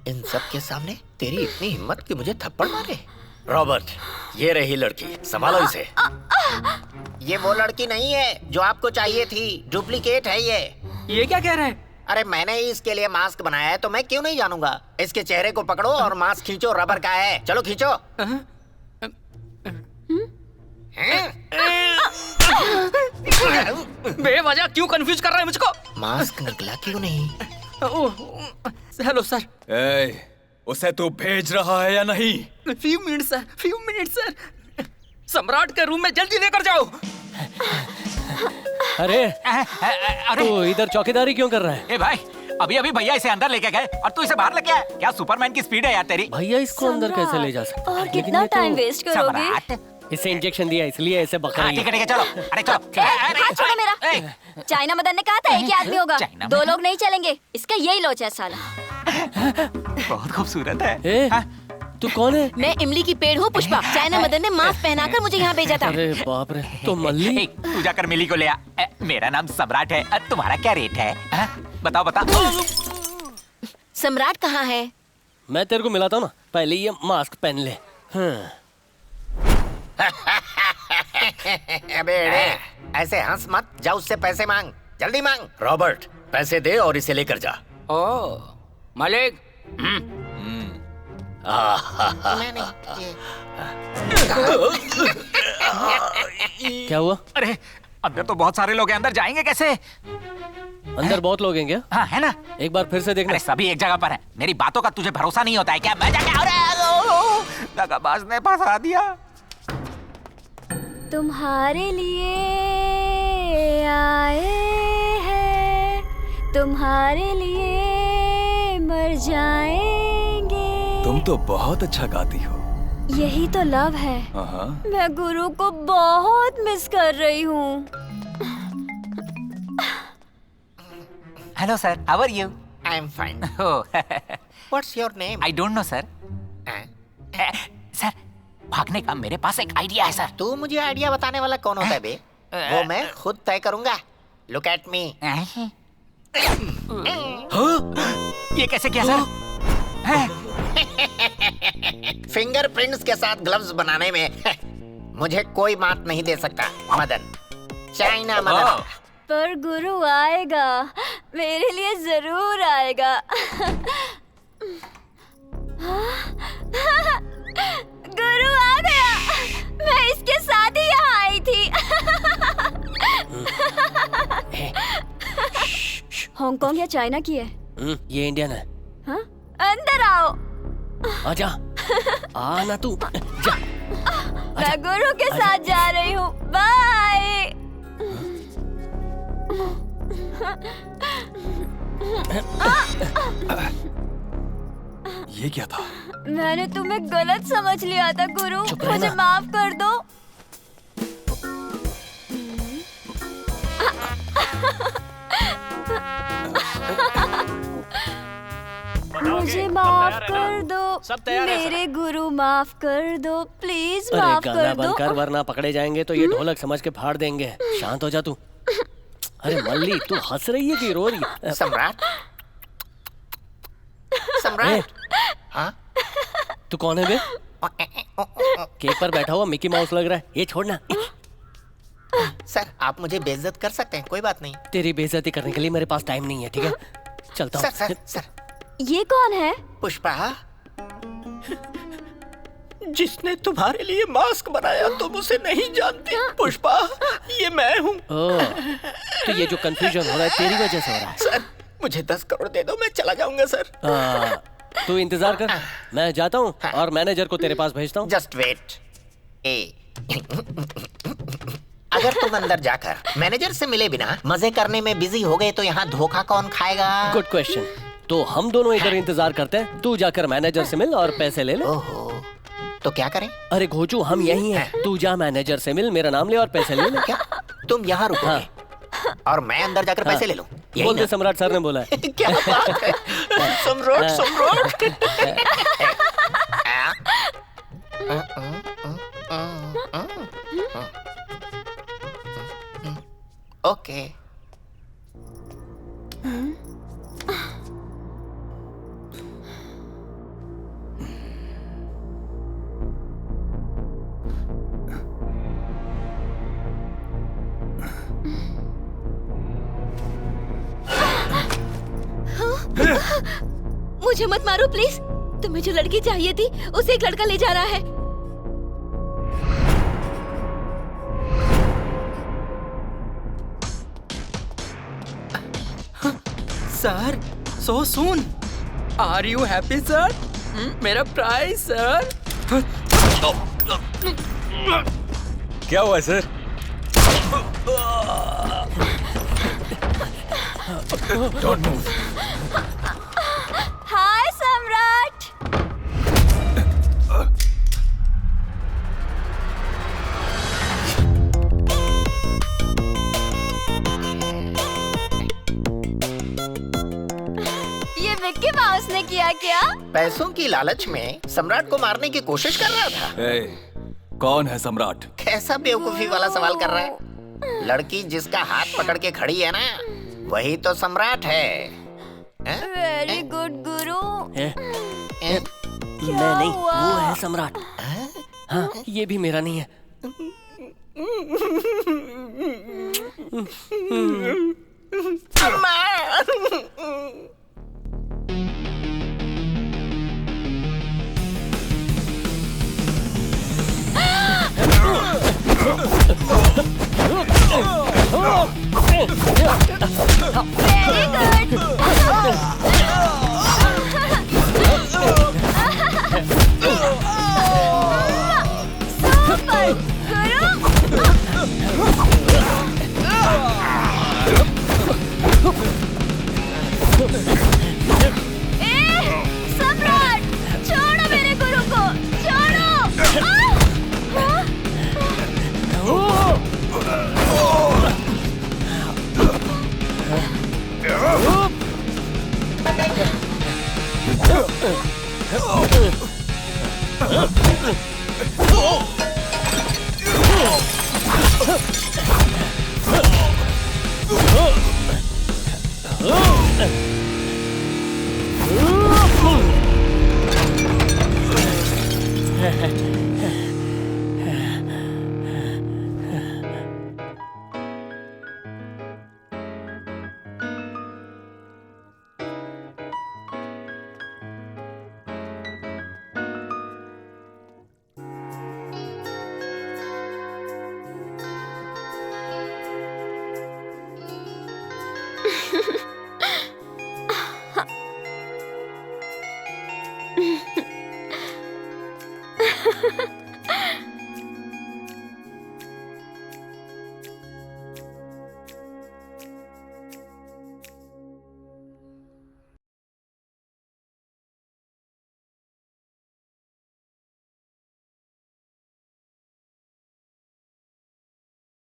इन सब के सामने तेरी इतनी हिम्मत कि मुझे थप्पड़ मारे? रॉबर्ट, ये रही लड़की, संभालो इसे। ये वो लड़की नहीं है जो आपको चाहिए थी, डुप्लीकेट है ये क्या कह रहा है? अरे मैंने ही इसके लिए मास्क बनाया है तो मैं क्यों नहीं जानूंगा। इसके चेहरे को पकड़ो और मास्क खींचो, रबर का है। चलो खींचो। बेवजह क्यों कंफ्यूज कर रहा है मुझको? मास्क निकला क्यों नहीं? Hello sir. उसे तू भेज रहा है या नहीं? Few minute sir. सम्राट के रूम में जल्दी लेकर जाओ। अरे तू इधर चौकीदारी क्यों कर रहा है? ए भाई, अभी भैया इसे अंदर लेके गए और तू इसे बाहर लेके आया। क्या सुपरमैन की स्पीड है यार तेरी। भैया इसको अंदर कैसे ले जा सकते? और कितना टाइम वेस्ट करोगे? इसे इंजेक्शन दिया इसलिए ऐसे बक रही है। ठीक है चलो। अरे चलो। हाथ छोड़ो मेरा। चाइना मदन ने कहा था एक ही आदमी होगा, 2 लोग नहीं चलेंगे। इसका यही लोच है साला। बहुत खूबसूरत है। तू कौन है? मैं इमली की पेड़ हूँ पुष्पा। चाइना मदन ने मास्क पहनाकर मुझे यहाँ भेजा था। अरे बाप रे, तो मल्ली। तू जाकर मिली को ले आ। मेरा नाम सम्राट है। तुम्हारा क्या रेट है? बताओ। सम्राट कहाँ है? मैं तेरे को मिलाता हूँ ना, पहले ये मास्क पहन ले। बेड़े, ऐसे हंस मत, जा उससे पैसे मांग, जल्दी मांग। रॉबर्ट, पैसे दे और इसे लेकर जा। ओ मालिक। क्या हुआ? अरे अंदर तो बहुत सारे लोग हैं, अंदर जाएंगे कैसे? अंदर बहुत लोग हैं क्या? हाँ है ना। एक बार फिर से देखना। अरे सभी एक जगह पर हैं। मेरी बातों का तुझे भरोसा नहीं होता है क्या? मैं जाके दगाबाज ने फंसा दिया। तुम्हारे लिए आए हैं, तुम्हारे लिए मर जाएंगे। तुम तो बहुत अच्छा गाती हो। यही तो लव है। हाँ। मैं गुरु को बहुत मिस कर रही हूँ। Hello sir, how are you? I am fine. What's your name? I don't know sir. Sir, भागने का मेरे पास एक आइडिया है सर। तू मुझे आइडिया बताने वाला कौन होता है बे? वो मैं खुद तय करूंगा। Look at me. ये कैसे किया सर? फिंगरप्रिंट्स के साथ ग्लव्स बनाने में मुझे कोई मात नहीं दे सकता। मदन, चाइना मदन। पर गुरु आएगा, मेरे लिए जरूर आएगा। गुरु आ गया। मैं इसके साथ ही यहाँ आई थी। हांगकांग या चाइना की है? ये इंडियन है। हाँ? अंदर आओ। आजा। आना तू। जा। मैं गुरु के साथ जा रही हूँ। बाय। ये क्या था? मैंने तुम्हें गलत समझ लिया था गुरु, मुझे माफ कर दो। मुझे माफ कर दो। सब तैयार है मेरे गुरु, माफ कर दो, प्लीज अरे माफ गाना कर बंद कर, दो। वरना पकड़े जाएंगे तो ये ढोलक समझ के फाड़ देंगे। शांत हो जा तू। अरे मल्ली, तू हंस रही है कि रो रही है? सम्राट, सम्राट। हाँ? तू कौन है बे? केक पर बैठा हुआ मिकी माउस लग रहा है। ये छोड़ना। सर, आप मुझे बेइज्जत कर सकते हैं, कोई बात नहीं। तेरी बेइज्जती करने के लिए मेरे पास टाइम नहीं है, ठीक है? चलता हूँ। Sir, sir. ये कौन है? पुष्पा, जिसने तुम्हारे लिए मास्क बनाया तुम उसे नहीं जानती। पुष्पा, ये मैं हूँ। तो ये जो कंफ्यूजन हो रहा है तेरी वजह से हो रहा है। सर, मुझे 10 करोड़ दे दो, मैं चला जाऊंगा सर। तू इंतजार कर, मैं जाता हूँ और मैनेजर को तेरे पास भेजता हूँ। Just wait. अगर तुम अंदर जाकर मैनेजर से मिले बिना मजे करने में बिजी हो गए तो यहाँ धोखा कौन खाएगा? Good question. तो हम दोनों इधर इंतजार करते हैं, तू जाकर मैनेजर से मिल और पैसे ले ले। ओहो, तो क्या करें? अरे घोचू, हम यही हैं। तू जा मैनेजर से मिल, मेरा नाम ले और पैसे ले ले। क्या तुम यहाँ रुकोगे और मैं अंदर जाकर पैसे ले लूं? बोल दे, सम्राट सर ने बोला है। क्या बात है? सम्राट, सम्राट। ओके। मुझे मत मारो प्लीज। तुम्हें जो लड़की चाहिए थी उसे एक लड़का ले जा रहा है। Sir, so soon. Are you happy sir? मेरा प्राइज सर। क्या हुआ सर? Don't move. हाय सम्राट। ये मिक्की माउस ने किया क्या? पैसों की लालच में सम्राट को मारने की कोशिश कर रहा था। कौन है सम्राट? कैसा बेवकूफी वाला सवाल कर रहा है? लड़की जिसका हाथ पकड़ के खड़ी है ना, वही तो सम्राट है। वेरी गुड गुरु। मैं नहीं, वो है सम्राट। हाँ, ये भी मेरा नहीं है। सम्राट, छोड़ो मेरे गुरु को, छोड़ो। है